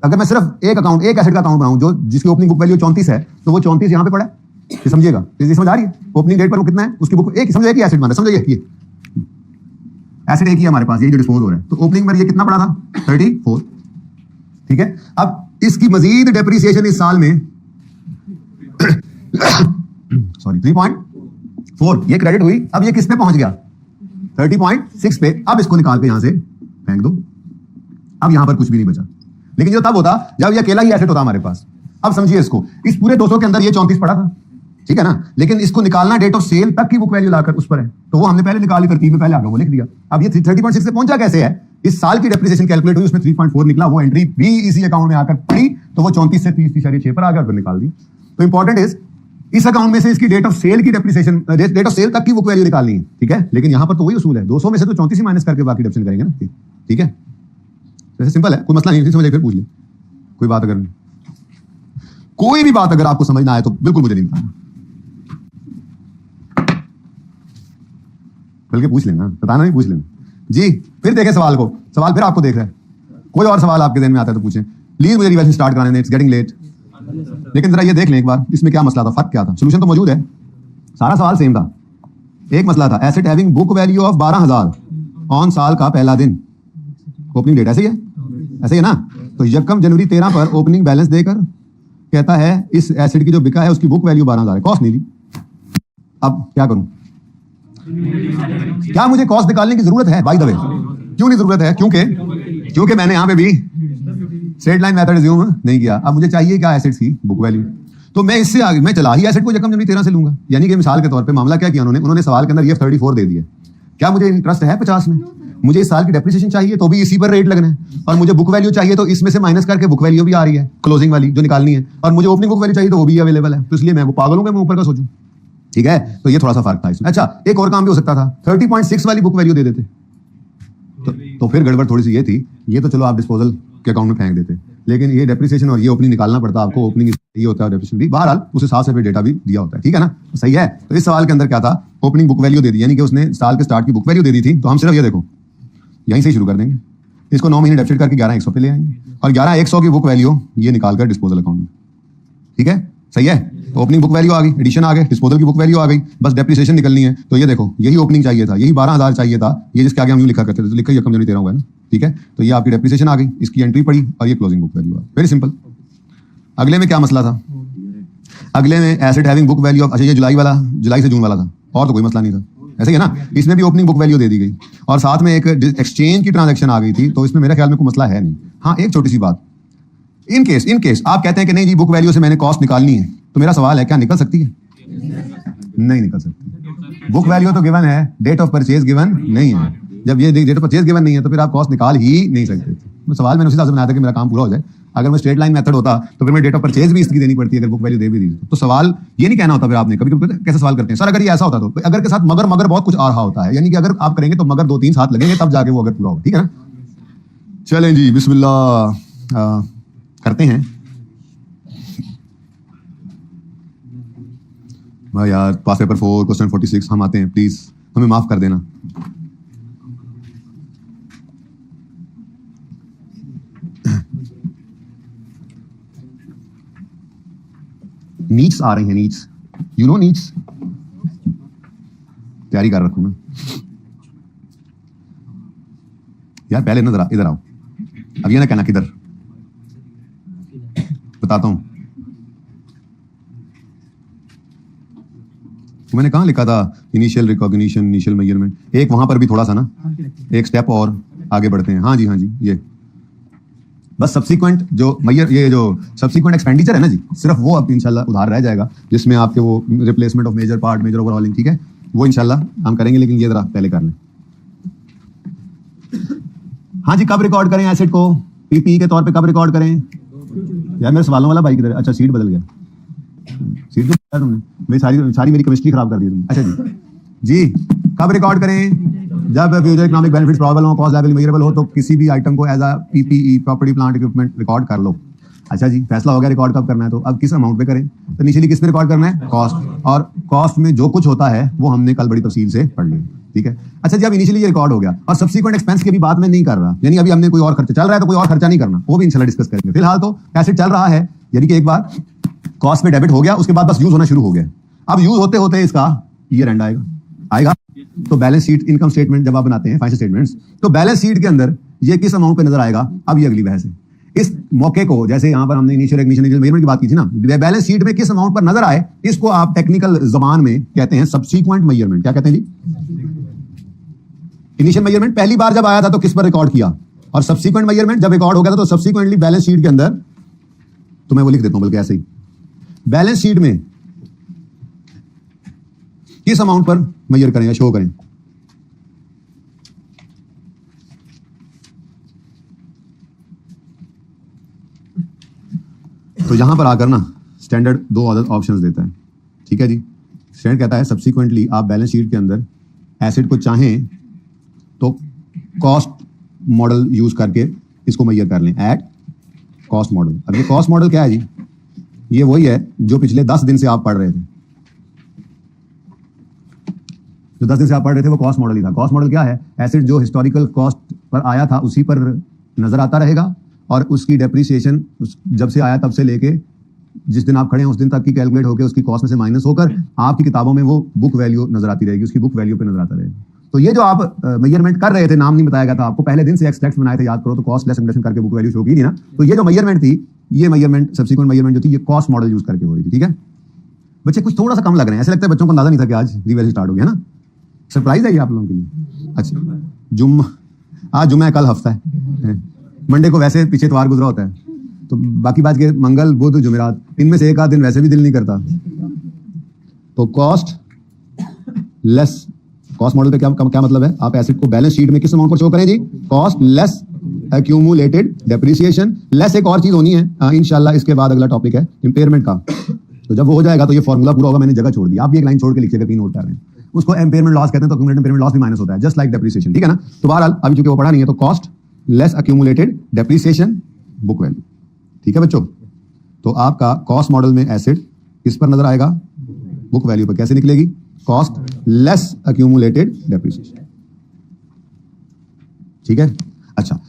अगर मैं सिर्फ एक अकाउंट, एक एसेट का अकाउंट बनाऊं जो जिसकी ओपनिंग बुक वैल्यू 34 है, तो वो 34 यहां पे पड़ा है, ये समझिएगा, ये समझ आ रही है। ओपनिंग डेट पर वो कितना है, उसकी बुक एक समझ, एक ही एसेट बना, समझिए ये एसेट एक ही हमारे पास, यही जो डिस्पोज हो रहा है, तो ओपनिंग में ये कितना पड़ा था 34, ठीक है। अब इसकी मजीद डेप्रिसिएशन इस साल में सॉरी 3.4 ये क्रेडिट हुई। अब ये किस पे पहुंच गया 30.6 पे। अब इसको निकाल के यहां से फेंक दो, अब यहां पर कुछ भी नहीं बचा। लेकिन जो तब होता जब ये अकेला ही एसेट होता हमारे पास। अब समझिए इसको, इस पूरे 200 के अंदर ये 34 पड़ा था, ठीक है ना, लेकिन इसको निकालना डेट ऑफ सेल तक की बुक वैल्यू लाकर उस पर है, तो वो हमने पहले निकाली, तरतीब में पहले आगे वो लिख दिया। अब ये 30.6 से पहुंचा कैसे है, इस साल की डेप्रिसिएशन कैलकुलेट हुई, उसमें 3.4 निकला, वो एंट्री भी इसी अकाउंट में आकर पड़ी, तो वो 34 से 30.6 पर आ गया और निकाल दी। तो इंपॉर्टेंट इज इस अकाउंट में से इसकी डेट ऑफ सेल की डेप्रिसिएशन, डेट ऑफ सेल तक की बुक वैल्यू निकालनी है, ठीक है। लेकिन यहां पर तो वही उसूल है, 200 में से तो 34 ही माइनस करके बाकी डेप्रिसिएशन करेंगे ना, ठीक है। वैसे सिंपल है, कोई मसला नहीं, समझ फिर पूछ ले कोई बात, अगर कोई भी बात अगर आपको समझ ना आए तो बिल्कुल मुझे नहीं बताना, बल्कि पूछ लेना, बताना नहीं, पूछ लेना जी। फिर देखें सवाल को, सवाल फिर आपको देख रहा है, कोई और सवाल आपके ध्यान में आता है तो पूछें। प्लीज मुझे रिवीजन स्टार्ट कराने दें, इट्स गेटिंग लेट। लेकिन जरा ये देख लें एक बार, इसमें क्या मसला था, फर्क क्या था, सोल्यूशन तो मौजूद है, सारा सवाल सेम था। एक मसला था asset having book value of 12,000 on साल का पहला दिन, ओपनिंग डेट ऐसे ही है, ऐसे ही है ना। तो यकम जनवरी 13 पर ओपनिंग बैलेंस देकर कहता है इस एसेट की जो बिका है उसकी बुक वैल्यू 12,000 है, कॉस्ट नहीं ली। अब क्या करूं, क्या मुझे कॉस्ट निकालने की जरूरत है? बाय द वे क्यों नहीं जरूरत है, क्योंकि मैंने यहां पे भी स्ट्रेट लाइन मेथड अज्यूम नहीं किया। अब मुझे चाहिए क्या, एसेट्स की बुक वैल्यू, तो मैं इससे आगे मैं चला ही एसेट को यकम जनवरी 13 से लूंगा। यानी कि मिसाल के तौर पे मामला क्या किया उन्होंने सवाल के अंदर ये 34 दे दिया। क्या मुझे इंटरेस्ट है 50 में, मुझे इस साल की डेप्रिसिएशन चाहिए तो भी इसी पर रेट लगना है, और मुझे बुक वैल्यू चाहिए तो इसमें से माइनस करके बुक वैल्यू भी आ रही है क्लोजिंग वाली जो निकालनी है, और मुझे ओपनिंग बुक वैल्यू चाहिए तो वो भी अवेलेबल है, तो इसलिए मैं वो पागल हूं, मैं ऊपर का सोचूं, ठीक है। तो ये थोड़ा सा फर्क था इसमें। अच्छा एक और काम भी हो सकता था, 30.6 वाली बुक वैल्यू दे देते, तो फिर गड़बड़ थोड़ी सी ये थी, ये तो चलो आप डिस्पोजल के अकाउंट में फेंक देते, लेकिन ये डेप्रिसिएशन और ये ओपनिंग निकालना पड़ता आपको, ओपनिंग ये होता है डेप्रिसिएशन भी, बहरहाल उस हिसाब से फिर डेटा भी दिया होता है, ठीक है ना, सही है। तो इस सवाल के अंदर क्या था, ओपनिंग बुक वैल्यू दे दी, यानी कि उसने साल के स्टार्ट की बुक वैल्यू दे दी थी, तो हम सिर्फ ये देखो यहीं से शुरू कर देंगे, इसको 9 महीने डेबिट करके 11,100 पे ले आएंगे, और 11,100 की बुक वैल्यू ये निकालकर डिस्पोजल अकाउंट में, ठीक है, सही है। तो ओपनिंग बुक वैल्यू आ गई, एडिशन आ गए, डिस्पोजल की बुक वैल्यू आ गई, बस डेप्रिसिएशन निकलनी है। तो ये देखो यही ओपनिंग चाहिए था, यही 12,000 चाहिए था, ये जिसके आगे हम यूं लिखा करते थे, तो लिखा यकम जनवरी 13 हुआ है ना, ठीक है। तो ये आपकी डेप्रिसिएशन आ गई, इसकी एंट्री पड़ी और ये क्लोजिंग बुक वैल्यू आ, वेरी सिंपल। अगले में क्या मसला था, अगले में एसेट हैविंग बुक वैल्यू, अच्छा ये जुलाई से जून वाला था, और तो कोई मसला नहीं था, ऐसे ही है ना। इसमें भी ओपनिंग बुक वैल्यू दे दी गई और साथ में एक एक्सचेंज की ट्रांजैक्शन आ गई थी, तो इसमें मेरे ख्याल में कोई मसला है नहीं। हाँ एक छोटी सी बात, इन केस आप कहते हैं कि नहीं जी बुक वैल्यू से मैंने कॉस्ट निकालनी है, तो मेरा सवाल है क्या निकल सकती है? नहीं निकल सकती। बुक वैल्यू तो गिवन है, डेट ऑफ परचेज गिवन नहीं है। जब ये डेट ऑफ परचेज गिवन नहीं है तो फिर आप कॉस्ट निकाल ही नहीं सकते। तो सवाल मैंने उसी हिसाब से बनाया था कि मेरा काम पूरा हो जाए। अगर मैं स्ट्रेट लाइन मेथड होता तो फिर मैं डेट ऑफ परचेज भी इसकी देनी पड़ती है, अगर बुक वैल्यू दे भी दी तो सवाल ये नहीं कहना होता। फिर आपने कभी कभी कैसे सवाल करते हैं सर, अगर ये ऐसा होता तो अगर के साथ मगर बहुत कुछ आ रहा होता है, यानी कि अगर आप करेंगे तो मगर 2-3 साथ लगेंगे तब जाके वो अगर पूरा होगा, ठीक है ना। चलें जी बिस्मिल्लाह करते हैं। भाई यार पास पेपर 4 क्वेश्चन 46 हम आते हैं, प्लीज हमें माफ कर देना। नीड्स आ रही हैं, नीड्स, यू नो नीड्स, तैयारी कर रखो ना यार। पहले ना इधर आओ, अब ये ना कहना किधर, बताता हूं। तो मैंने कहां लिखा था इनिशियल रिकॉग्निशन, इनिशियल मेजरमेंट, एक वहां पर भी थोड़ा सा ना एक स्टेप और आगे बढ़ते हैं। हाँ जी, ये बस सब्सिक्वेंट जो ये जो सब्सिक्वेंट एक्सपेंडिचर है ना जी, सिर्फ वो अब इंशाल्लाह उधार रह जाएगा, जिसमें आपके वो replacement of major part, major overhauling, ठीक है, वो इंशाल्लाह हम करेंगे, लेकिन ये जरा पहले कर लें। हाँ जी, कब रिकॉर्ड करें एसेट को, पीपी के तौर पे कब रिकॉर्ड करें? यार मेरे सवालों वाला बाइक इधर, अच्छा सीट बदल गया, सीट तो तुमने मेरी सारी मेरी केमिस्ट्री खराब कर दी तुमने। अच्छा जी, कब रिकॉर्ड करें? जब फ्यूचर इकोनॉमिक बेनिफिट्स प्रॉबल हो, कॉस्ट लायबिलिटी मेजरेबल हो, तो किसी भी आइटम को as a PPE, property plant equipment, record कर लो। अच्छा जी, फैसला हो गया रिकॉर्ड कब करना है, तो अब किस अमाउंट पे करें? तो इनिशियली किस पे रिकॉर्ड करना है? कॉस्ट, और कॉस्ट में जो कुछ होता है वो हमने कल बड़ी तफसील से पढ़ लिया, ठीक है। अच्छा जी, अब इनिशियली ये रिकॉर्ड हो गया, और सब्सिक्वेंट एक्सपेंस की भी बात मैं नहीं कर रहा, यानी अभी हमने कोई और खर्चा चल रहा है तो कोई और खर्चा नहीं करना, वो भी इंशाल्लाह डिस्कस करेंगे। फिलहाल तो एसेट चल रहा है, यानी कि एक बार कॉस्ट में डेबिट हो गया, उसके बाद बस यूज होना शुरू हो गया। अब यूज होते होते इसका ईयर एंड आएगा, तो बैलेंस शीट, इनकम स्टेटमेंट जब आप बनाते हैं फाइनेंशियल स्टेटमेंट्स, तो बैलेंस शीट के अंदर ये किस अमाउंट पे नजर आएगा, अब ये अगली बहस है। इस मौके को, जैसे यहां पर हमने इनिशियल रिकॉग्निशन मेजरमेंट की बात की थी ना, बैलेंस शीट में किस अमाउंट पर नजर आए, इसको आप टेक्निकल जबान में कहते हैं सब्सीक्वेंट मेजरमेंट। क्या कहते हैं जी? इनिशियल मेजरमेंट पहली बार जब आया था तो किस पर रिकॉर्ड किया, और सब्सीक्वेंट मेजरमेंट जब रिकॉर्ड हो गया था तो सब्सीक्वेंटली बैलेंस शीट के अंदर, तो मैं वो लिख देता हूं बल्कि ऐसे ही, बैलेंस शीट में किस अमाउंट पर मेजर करें या शो करें। तो यहां पर आकर ना स्टैंडर्ड दो ऑप्शंस देता है, ठीक है जी। स्टैंडर्ड कहता है सब्सीक्वेंटली आप बैलेंस शीट के अंदर एसेट को चाहें तो कॉस्ट मॉडल यूज करके इसको मेजर कर लें, एट कॉस्ट मॉडल। अब ये कॉस्ट मॉडल क्या है जी? ये वही है जो पिछले 10 दिन से आप पढ़ रहे थे, जो 10 दिन से आप पढ़ रहे थे वो कॉस्ट मॉडल ही था। कॉस्ट मॉडल क्या है? एसेट जो हिस्टोरिकल कॉस्ट पर आया था उसी पर नजर आता रहेगा, और उसकी डेप्रिसिएशन जब से आया तब से लेके जिस दिन आप खड़े हैं उस दिन तक की कैलकुलेट होकर उसकी कॉस्ट में से माइनस होकर आपकी किताबों में वो बुक वैल्यू नजर आती रहेगी, उसकी बुक वैल्यू पे नजर आता रहेगा। तो ये जो आप मेजरमेंट कर रहे थे, नाम नहीं बताया गया था आपको, पहले दिन से एक्सट्रैक्ट बनाए थे, याद करो, तो कॉस्ट लेस इंडेक्शन करके बुक वैल्यू शो की थी ना। तो ये जो मेजरमेंट थी, ये मेजरमेंट सब्सिक्वेंट मेजरमेंट जो थी, ये कॉस्ट मॉडल यूज करके हो रही थी, ठीक है। बच्चे कुछ थोड़ा सा कम लग रहे हैं, ऐसे लगता है बच्चों को अंदाजा नहीं था कि आज रिवैल्यू स्टार्ट हो गया ना। सरप्राइज है ये आप लोगों के लिए। अच्छा, आज जुम्मा है, कल हफ्ता है, मंडे को वैसे पीछे इतवार गुजरा होता है, तो बाकी बात के मंगल, बुध, जुमेरात, इनमें से एक आध दिन वैसे भी दिल नहीं करता। तो कॉस्ट लेस, कॉस्ट मॉडल पे क्या मतलब है? आप एसेट को बैलेंस शीट में किस अमाउंट पर शो करें जी? Cost less accumulated depreciation, less एक और चीज होनी है इंशाल्लाह, इसके बाद अगला टॉपिक है इम्पेयरमेंट का। तो जब वो हो जाएगा तो ये फॉर्मूला पूरा होगा, मैंने जगह छोड़ दी, आप भी एक लाइन छोड़ के लिखिएगा, 3 नोट कर रहे हैं उसको। इम्पेयरमेंट लॉस कहते हैं, तो एक्यूमुलेटेड इम्पेयरमेंट लॉस भी माइनस होता है, जस्ट लाइक डेप्रिसिएशन, ठीक है ना। तो बहरहाल अभी चूंकि वो पढ़ा नहीं है, तो cost less accumulated depreciation book value, ठीक है बच्चों। तो आपका कॉस्ट मॉडल में एसेट किस पर नजर आएगा? बुक वैल्यू पर। कैसे निकलेगी? कॉस्ट लेस एक्यूमुलेटेड डेप्रिसिएशन, ठीक है। अच्छा,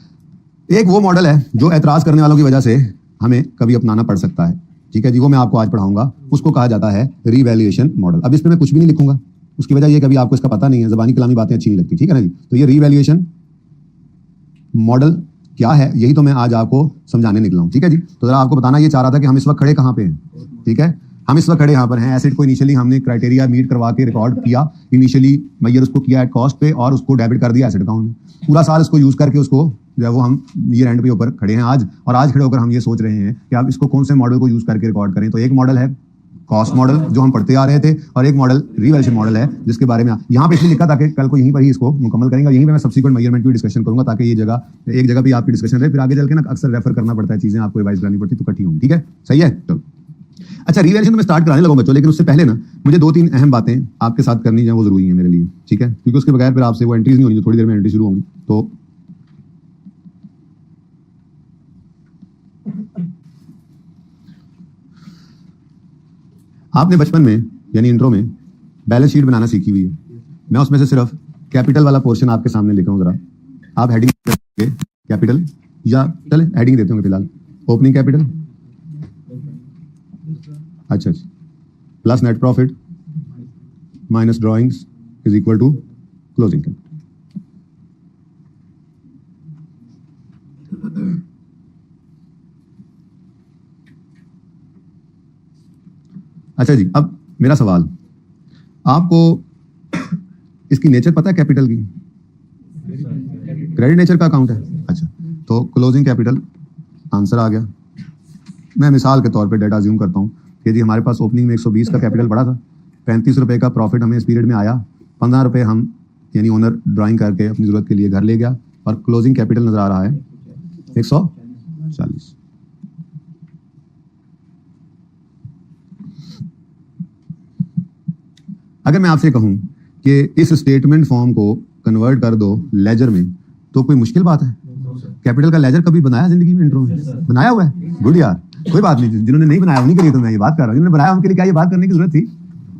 एक वो मॉडल है जो एतराज करने वालों की वजह से हमें कभी अपनाना पड़ सकता है, ठीक है जी, वो मैं आपको आज पढ़ाऊंगा। उसको कहा जाता है रीवैल्यूएशन मॉडल। अब इसमें मैं कुछ भी नहीं लिखूंगा, उसकी वजह ये कभी आपको इसका पता नहीं है, जबानी कलामी बातें अच्छी नहीं लगती, ठीक है ना जी। तो ये रीवैल्यूएशन मॉडल क्या है, यही तो मैं आज आपको समझाने निकला हूं, ठीक है जी। तो जरा आपको बताना ये चाह रहा था कि हम इस वक्त खड़े कहां पे हैं, ठीक है। हम इस वक्त खड़े यहाँ पर हैं, एसेट को इनिशियली हमने क्राइटेरिया मीट करवा के रिकॉर्ड किया, इनिशियली मेजर उसको किया एट कॉस्ट पे, और उसको डेबिट कर दिया एसेट अकाउंट में। पूरा साल इसको यूज करके उसको जो है वो हम ईयर एंड पे ऊपर खड़े हैं आज, और आज खड़े होकर हम ये सोच रहे हैं कि आप इसको कौन से मॉडल को यूज करके रिकॉर्ड करें। तो एक मॉडल है कॉस्ट मॉडल जो हम पढ़ते आ रहे थे, और एक मॉडल रीवैल्यूएशन मॉडल है जिसके बारे में यहाँ पे इसलिए लिखा था कि कल को यहीं पर ही इसको मुकम्मल करेंगे, यहीं पे मैं सब्सिक्वेंट मेजरमेंट की डिस्कशन करूंगा, ताकि ये जगह एक जगह भी आपकी डिस्कशन रहे, फिर आगे चल के ना अक्सर रेफर करना पड़ता है, चीजें आपको रिवाइज करनी पड़ती तो इकट्ठी होंगी, ठीक है, सही है। चलो अच्छा, रिवैल्यूएशन तो मैं स्टार्ट कराने लगा बच्चों, लेकिन उससे पहले ना मुझे 2-3 अहम बातें आपके साथ करनी जो वो जरूरी है मेरे लिए, ठीक है, क्योंकि उसके बगैर फिर आपसे वो एंट्रीज नहीं होनी जो थोड़ी देर में एंट्री शुरू होंगी। तो आपने बचपन में यानी इंट्रो में बैलेंस शीट बनाना सीखी हुई है, मैं उसमें से सिर्फ कैपिटल वाला पोर्शन आपके सामने लिखा हूं। जरा आप हेडिंग कैपिटल, या चले हेडिंग देते होंगे फिलहाल, ओपनिंग कैपिटल, अच्छा अच्छा, plus net profit minus drawings is equal to closing capital. अच्छा जी, अब मेरा सवाल, आपको इसकी नेचर पता है कैपिटल की? क्रेडिट नेचर का अकाउंट है। अच्छा, तो क्लोजिंग कैपिटल आंसर आ गया। मैं मिसाल के तौर पे डेटा अज्यूम करता हूँ कि जी हमारे पास ओपनिंग में 120 का कैपिटल पड़ा था, 35 रुपए का प्रॉफिट हमें इस पीरियड में आया, 15 रुपए हम यानी ओनर ड्राइंग करके अपनी जरूरत के लिए घर ले गया, और क्लोजिंग कैपिटल नजर आ रहा है 140। अगर मैं आपसे कहूं कि इस स्टेटमेंट फॉर्म को कन्वर्ट कर दो लेजर में, तो कोई मुश्किल बात है? कैपिटल का लेजर कभी बनाया जिंदगी में? इंट्रो में बनाया हुआ है? गुड यार, कोई बात नहीं, जिन्होंने नहीं बनाया उन्हीं के लिए तो मैं ये बात कर रहा हूँ। जिन्होंने बनाया उनके लिए क्या ये बात करने की जरूरत थी?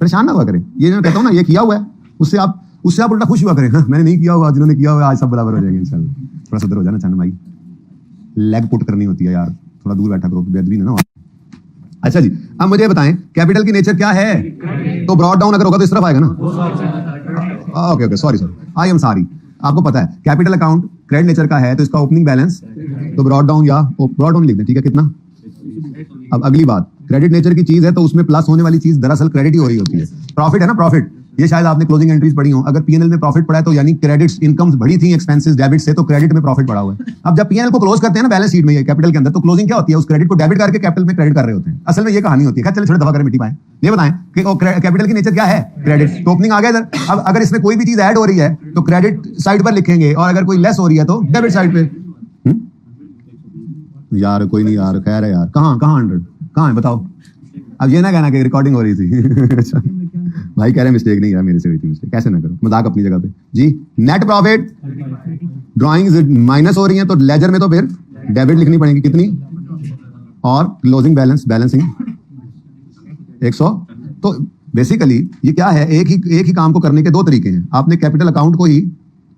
परेशान ना हुआ करें। ये जो कहता हूँ ना, ये किया हुआ है, उससे आप उल्टा खुश हुआ करें। हाँ, मैंने नहीं किया हुआ, जिन्होंने किया हुआ आज सब बराबर हो जाएंगे इंशाल्लाह। थोड़ा सा उधर हो जाना चाहना भाई, लेग पुट करनी होती है यार, थोड़ा दूर बैठा करो, बेदबी ना। अच्छा जी, अब मुझे बताएं कैपिटल की नेचर क्या है? तो ब्रॉड डाउन अगर होगा तो इस तरफ आएगा ना। Okay, sorry, I am sorry. आपको पता है कैपिटल अकाउंट क्रेडिट नेचर का है, तो इसका ओपनिंग बैलेंस तो ब्रॉड डाउन या ब्रॉड डाउन लिख दें, ठीक है? कितना? अब अगली बात, क्रेडिट नेचर की चीज है तो उसमें प्लस होने वाली चीज दरअसल क्रेडिट ही हो रही होती है। प्रॉफिट है ना, प्रॉफिट, ये शायद आपने क्लोजिंग एंट्रीज पढ़ी हो। अगर पीएनएल में प्रॉफिट पड़ा है तो यानी क्रेडिट्स इनकम्स बढ़ी थी एक्सपेंसेस डेबिट से, तो क्रेडिट में प्रॉफिट पड़ा हुआ है। अब जब पीएनएल को क्लोज करते हैं ना बैलेंस शीट में, ये कैपिटल के अंदर, तो क्लोजिंग क्या होती है? उस क्रेडिट को डेबिट करके कैपिटल में क्रेडिट कर रहे होते हैं। असल में ये कहानी होती है। चलिए छोटे दफा करें मिट्टी पाए, ये बताएं कि कैपिटल की नेचर क्या है? क्रेडिट। तो ओपनिंग आ गया इधर। अब अगर इसमें कोई भी चीज ऐड हो रही है तो क्रेडिट साइड पर लिखेंगे, और अगर कोई लेस हो रही है तो डेबिट साइड पे। यार कोई नहीं यार, खैर है यार, कहाँ 100 कहाँ है बताओ? अब ये ना कहना कि रिकॉर्डिंग हो रही थी। अच्छा भाई कह रहे मिस्टेक नहीं है, मेरे से हुई थी मिस्टेक, कैसे ना करो, मजाक अपनी जगह पे जी। नेट प्रॉफिट ड्राइंग्स माइनस हो रही हैं तो लेजर में तो फिर डेबिट लिखनी पड़ेगी, कितनी? और क्लोजिंग बैलेंसिंग 100। तो बेसिकली ये क्या है, एक ही काम को करने के दो तरीके हैं। आपने कैपिटल अकाउंट को ही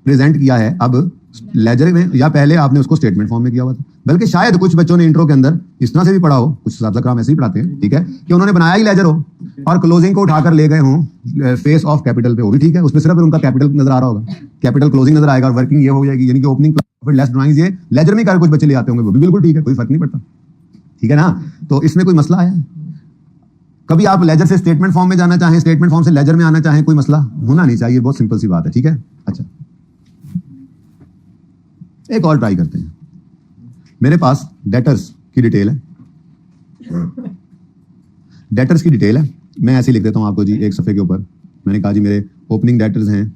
प्रेजेंट किया है अब लेजर में, या पहले आपने उसको स्टेटमेंट फॉर्म में किया हुआ था। बल्कि शायद कुछ बच्चों ने इंट्रो के अंदर इस तरह से भी पढ़ा हो, कुछ साहब कराम ऐसे ही पढ़ाते हैं, ठीक है, कि उन्होंने बनाया ही लेजर हो और क्लोजिंग को उठाकर ले गए हों फेस ऑफ कैपिटल पे, वो भी ठीक है, उसमें सिर्फ उनका कैपिटल नजर आ रहा होगा, कैपिटल क्लोजिंग नजर आएगा और वर्किंग ये हो जाएगी, यानी कि ओपनिंग प्रॉफिट लेस ड्राइंग्स ये लेजर में कर कुछ बच्चे ले आते होंगे, वो भी बिल्कुल ठीक है, कोई फर्क नहीं पड़ता, ठीक है ना। तो इसमें कोई मसला है? कभी आप लेजर से स्टेटमेंट फॉर्म में जाना चाहें, स्टेटमेंट फॉर्म से लेजर में आना चाहें, कोई मसला होना नहीं चाहिए, बहुत सिंपल सी बात है, ठीक है। अच्छा एक और ट्राई करते हैं। मेरे पास डेटर्स की डिटेल है, डेटर्स की डिटेल है, मैं ऐसे लिख देता हूं आपको जी एक सफ़े के ऊपर। मैंने कहा जी मेरे ओपनिंग डेटर्स हैं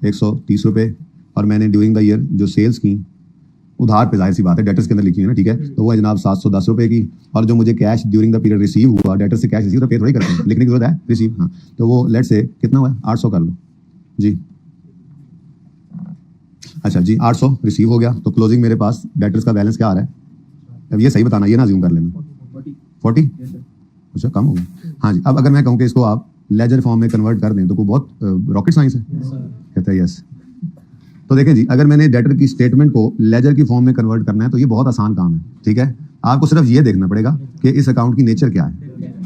130 रुपये, और मैंने ड्यूरिंग द ईयर जो सेल्स की उधार पे, जाहिर सी बात है डेटर्स के अंदर लिखी है ना, ठीक है, तो वो है जनाब 710 रुपये की। और जो मुझे cash during the period receive हुआ, डेटर से कैश रिसीव तो पे थोड़ी करते हैं, लिखने की जरूरत है रिसीव, हाँ, तो वो लेट से कितना हुआ है 800 कर लो जी। अच्छा जी 800 रिसीव हो गया, तो क्लोजिंग मेरे पास डेटर्स का बैलेंस क्या आ रहा है? अब ये सही बताना, ये ना अज्यूम कर लेना 40। अच्छा कम हो गया, हाँ जी। अब अगर मैं कहूँ कि इसको आप लेजर फॉर्म में कन्वर्ट कर दें तो कोई बहुत रॉकेट साइंस है? कहता है यस। तो देखें जी, अगर मैंने डेटर की स्टेटमेंट को लेजर की फॉर्म में कन्वर्ट करना है तो ये बहुत आसान काम है, ठीक है। आपको सिर्फ ये देखना पड़ेगा कि इस अकाउंट की नेचर क्या है।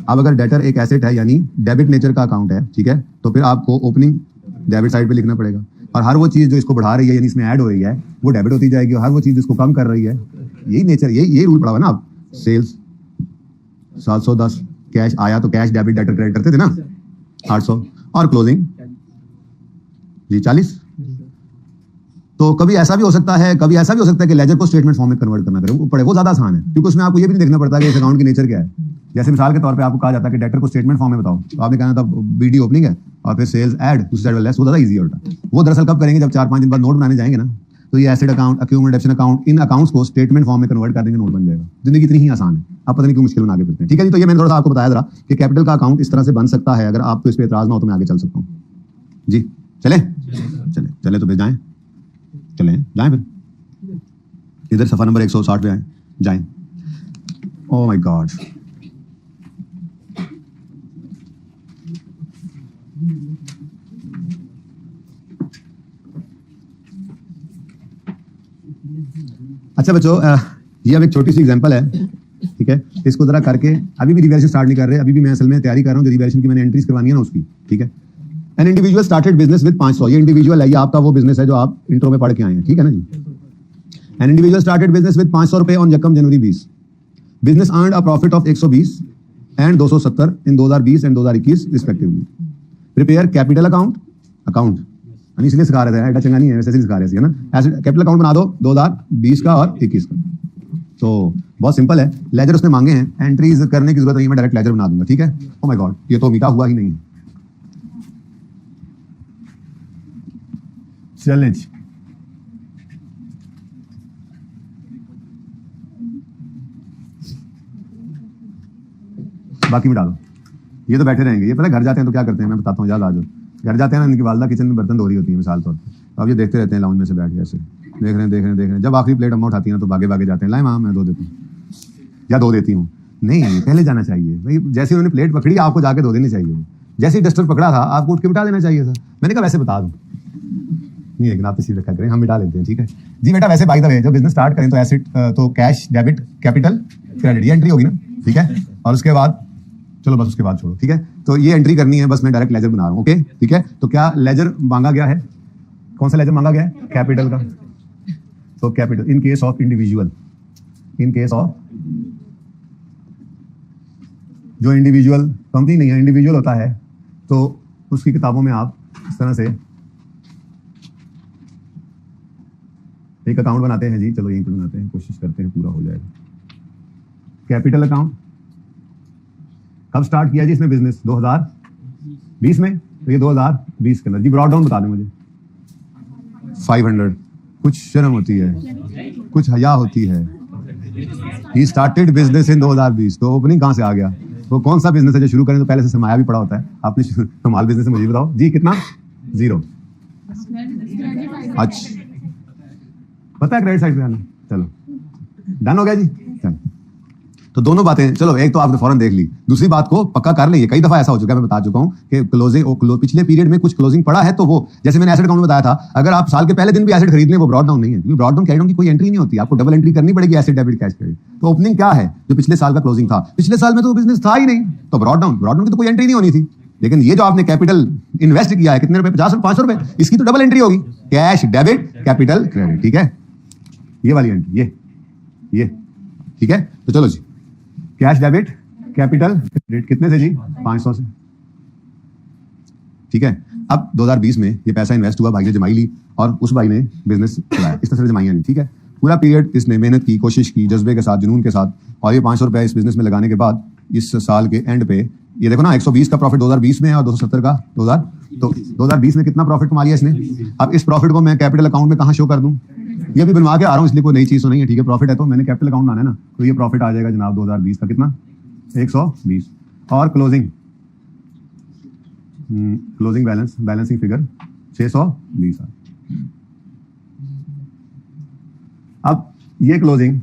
अब अगर डेटर एक एसेट है यानी डेबिट नेचर का अकाउंट है, ठीक है, तो फिर आपको ओपनिंग डेबिट साइड पे लिखना पड़ेगा, और हर वो चीज जो इसको बढ़ा रही है यानी इसमें ऐड हो रही है वो डेबिट होती जाएगी, और हर वो चीज इसको कम कर रही है, यही नेचर, यही रूल पड़ा हुआ ना। आप सेल्स 710, कैश आया तो कैश डेबिट डेटर क्रेडिट करते थे ना 800, और क्लोजिंग जी 40। तो कभी ऐसा भी हो सकता है, कि लेजर को स्टेटमेंट फॉर्म में कन्वर्ट करना पड़े, वो ज्यादा आसान है, क्योंकि उसमें आपको ये भी नहीं देखना पड़ता कि इस अकाउंट की नेचर क्या है। जैसे मिसाल के तौर पे आपको कहा जाता है कि डेटर को स्टेटमेंट फॉर्म में बताओ, तो आपने कहना था बीडी ओपनिंग है और फिर सेल्स ऐड, दूसरी साइड लेस, वो ज्यादा इजी होता है। वो दरअसल कब करेंगे? जब 4-5 दिन बाद नोट बनाने जाएंगे ना, तो ये एसेट अकाउंट, अक्यूमुलेशन अकाउंट, इन अकाउंट्स को स्टेटमेंट फॉर्म में कन्वर्ट कर देंगे, नोट बन जाएगा। जिंदगी इतनी ही आसान है, आप पता नहीं क्यों मुश्किल बना के फिरते हैं, ठीक है जी। तो ये मैंने थोड़ा सा आपको बताया जरा कि कैपिटल का अकाउंट इस तरह से बन सकता है। अगर आपको इस पर एतराज ना हो तो मैं आगे चल सकता हूँ जी। चले तो फिर जाएं, फिर इधर सफा नंबर 160 पे आए, जाएं। ओह माय गॉड, अच्छा बच्चों, ये अब एक छोटी सी एग्जांपल है, ठीक ठीक है। इसको जरा करके अभी भी रिवैल्यूएशन स्टार्ट नहीं कर रहे, अभी भी मैं असल में तैयारी कर रहा हूँ जो रिवैल्यूएशन की मैंने एंट्रीज करवानी है ना उसकी, ठीक है। N individual started business with 500, ये इंडिविजुअल है, ये आपका वो बिजनेस है जो आप इंट्रो में पढ़ के आए हैं, ठीक है ना जी। An individual started business with 500 रुपए ऑन यकम January 20, business earned a profit of 120 and 270 in 2020 and 2021 respectively. Prepare capital account इसलिए सिखा रहे थे, ऐसा चंगा नहीं है, वैसे सिखा रहे थे ना। ऐसे कैपिटल अकाउंट बना दो 2020 का और 21 का। तो बहुत सिंपल है, लेजर उसने मांगे हैं, एंट्रीज करने की जरूरत नहीं, मैं डायरेक्ट लेजर बना दूंगा, ठीक है। ओ माय गॉड, ये तो मीठा हुआ ही नहीं है। चैलेंज बाकी मिटा दो, ये तो बैठे रहेंगे। ये पता है घर जाते हैं तो क्या करते हैं, मैं बताता हूँ, याद आ जाओ। घर जाते हैं ना, इनकी वालदा किचन में बर्तन धो रही होती है मिसाल तौर पर, अब ये देखते रहते हैं लाउंज में से बैठ के, ऐसे देख रहे हैं। जब आखिरी प्लेट अम्मा उठाती है ना तो भागे जाते हैं, लाए माँ मैं धो देती हूँ या धो देती हूँ। नहीं, पहले जाना चाहिए भाई, जैसे उन्होंने प्लेट पकड़ी आपको जाके धो देनी चाहिए। जैसे ही डस्टर पकड़ा था आपको उठ के मिटा देना चाहिए था। मैंने कहा वैसे बता दूँ नहीं, लेकिन आप इसी रखा करें, हम मिटा लेते हैं, ठीक है जी बेटा। वैसे बाय द वे जब बिजनेस स्टार्ट करें तो एसेट तो कैश डेबिट कैपिटल क्रेडिट, ये एंट्री होगी ना, ठीक है। और उसके बाद चलो बस उसके बाद छोड़ो, ठीक है। तो ये एंट्री करनी है, बस मैं डायरेक्ट लेजर बना रहा हूँ, ओके ठीक है। तो क्या लेजर मांगा गया है, कौन सा लेजर मांगा गया है, कैपिटल का। तो capital in case of individual, in case of जो इंडिविजुअल कंपनी नहीं है, इंडिविजुअल होता है, तो उसकी किताबों में आप इस तरह से एक अकाउंट बनाते हैं जी। चलो यहीं पर बनाते हैं, कोशिश करते हैं पूरा हो जाएगा। कैपिटल अकाउंट कब स्टार्ट किया जी इसने बिजनेस, 2020 में, तो ये 2020 के अंदर जी। ब्रॉड डाउन बता दें मुझे, 500। कुछ शर्म होती है, कुछ हया होती है। ही स्टार्टेड बिजनेस इन 2020, तो ओपनिंग कहाँ से आ गया। वो कौन सा बिजनेस है जो शुरू करें तो पहले से सरमाया भी पड़ा होता है। आपने कमाल बिजनेस है, मुझे बताओ जी कितना, 0। अच्छा पता है क्रेडिट साइड पे आना, चलो डन हो गया जी। चलो तो दोनों बातें, चलो एक तो आपने फौरन देख ली, दूसरी बात को पक्का कर लेंगे। कई दफा ऐसा हो चुका है, मैं बता चुका हूं कि पिछले पीरियड में कुछ क्लोजिंग पड़ा है, तो वो जैसे मैंने एसेट अकाउंट में बताया था, अगर आप साल के पहले दिन भी एसेट खरीद लें वो ब्रॉड डाउन नहीं है, क्योंकि ब्रॉड डाउन कैरी डाउन की कोई एंट्री नहीं होती, आपको डबल एंट्री करनी पड़ेगी एसेट डेबिट कैश क्रेडिट। तो ओपनिंग क्या है, जो पिछले साल का क्लोजिंग था, पिछले साल में तो बिजनेस था ही नहीं, तो ब्रॉड डाउन की तो कोई एंट्री नहीं होनी थी। लेकिन ये जो आपने कैपिटल इन्वेस्ट किया है, कितने रुपए, 50 500 रुपए, इसकी तो डबल एंट्री होगी, कैश डेबिट कैपिटल क्रेडिट, ठीक है। ये वाली एंट्री, ये ठीक है। तो चलो जी, कैश डेबिट कैपिटल क्रेडिट कितने से जी, 500 से, ठीक है। अब 2020 में ये पैसा इन्वेस्ट हुआ, भाई ने जमाई ली और उस भाई ने बिजनेस चलाया, इस तरह से जमाइयां नहीं, ठीक है। पूरा पीरियड इसने मेहनत की, कोशिश की, जज्बे के साथ, जुनून के साथ, और ये 500 रुपए इस बिजनेस में लगाने के बाद इस साल के एंड पे ये देखो ना, 120 का प्रॉफिट 2020 में और 270 का 2020 में कितना प्रॉफिट कमा लिया इसने। अब इस प्रॉफिट को मैं कैपिटल अकाउंट में कहां शो कर दूं, ये भी बनवा के आ रहा हूं, इसलिए कोई नई चीज तो नहीं है, ठीक है। प्रॉफिट है तो मैंने कैपिटल अकाउंट बनाना है ना, तो ये प्रॉफिट आ जाएगा जनाब 2020 का कितना, 120। और क्लोजिंग बैलेंसिंग फिगर 620। अब ये क्लोजिंग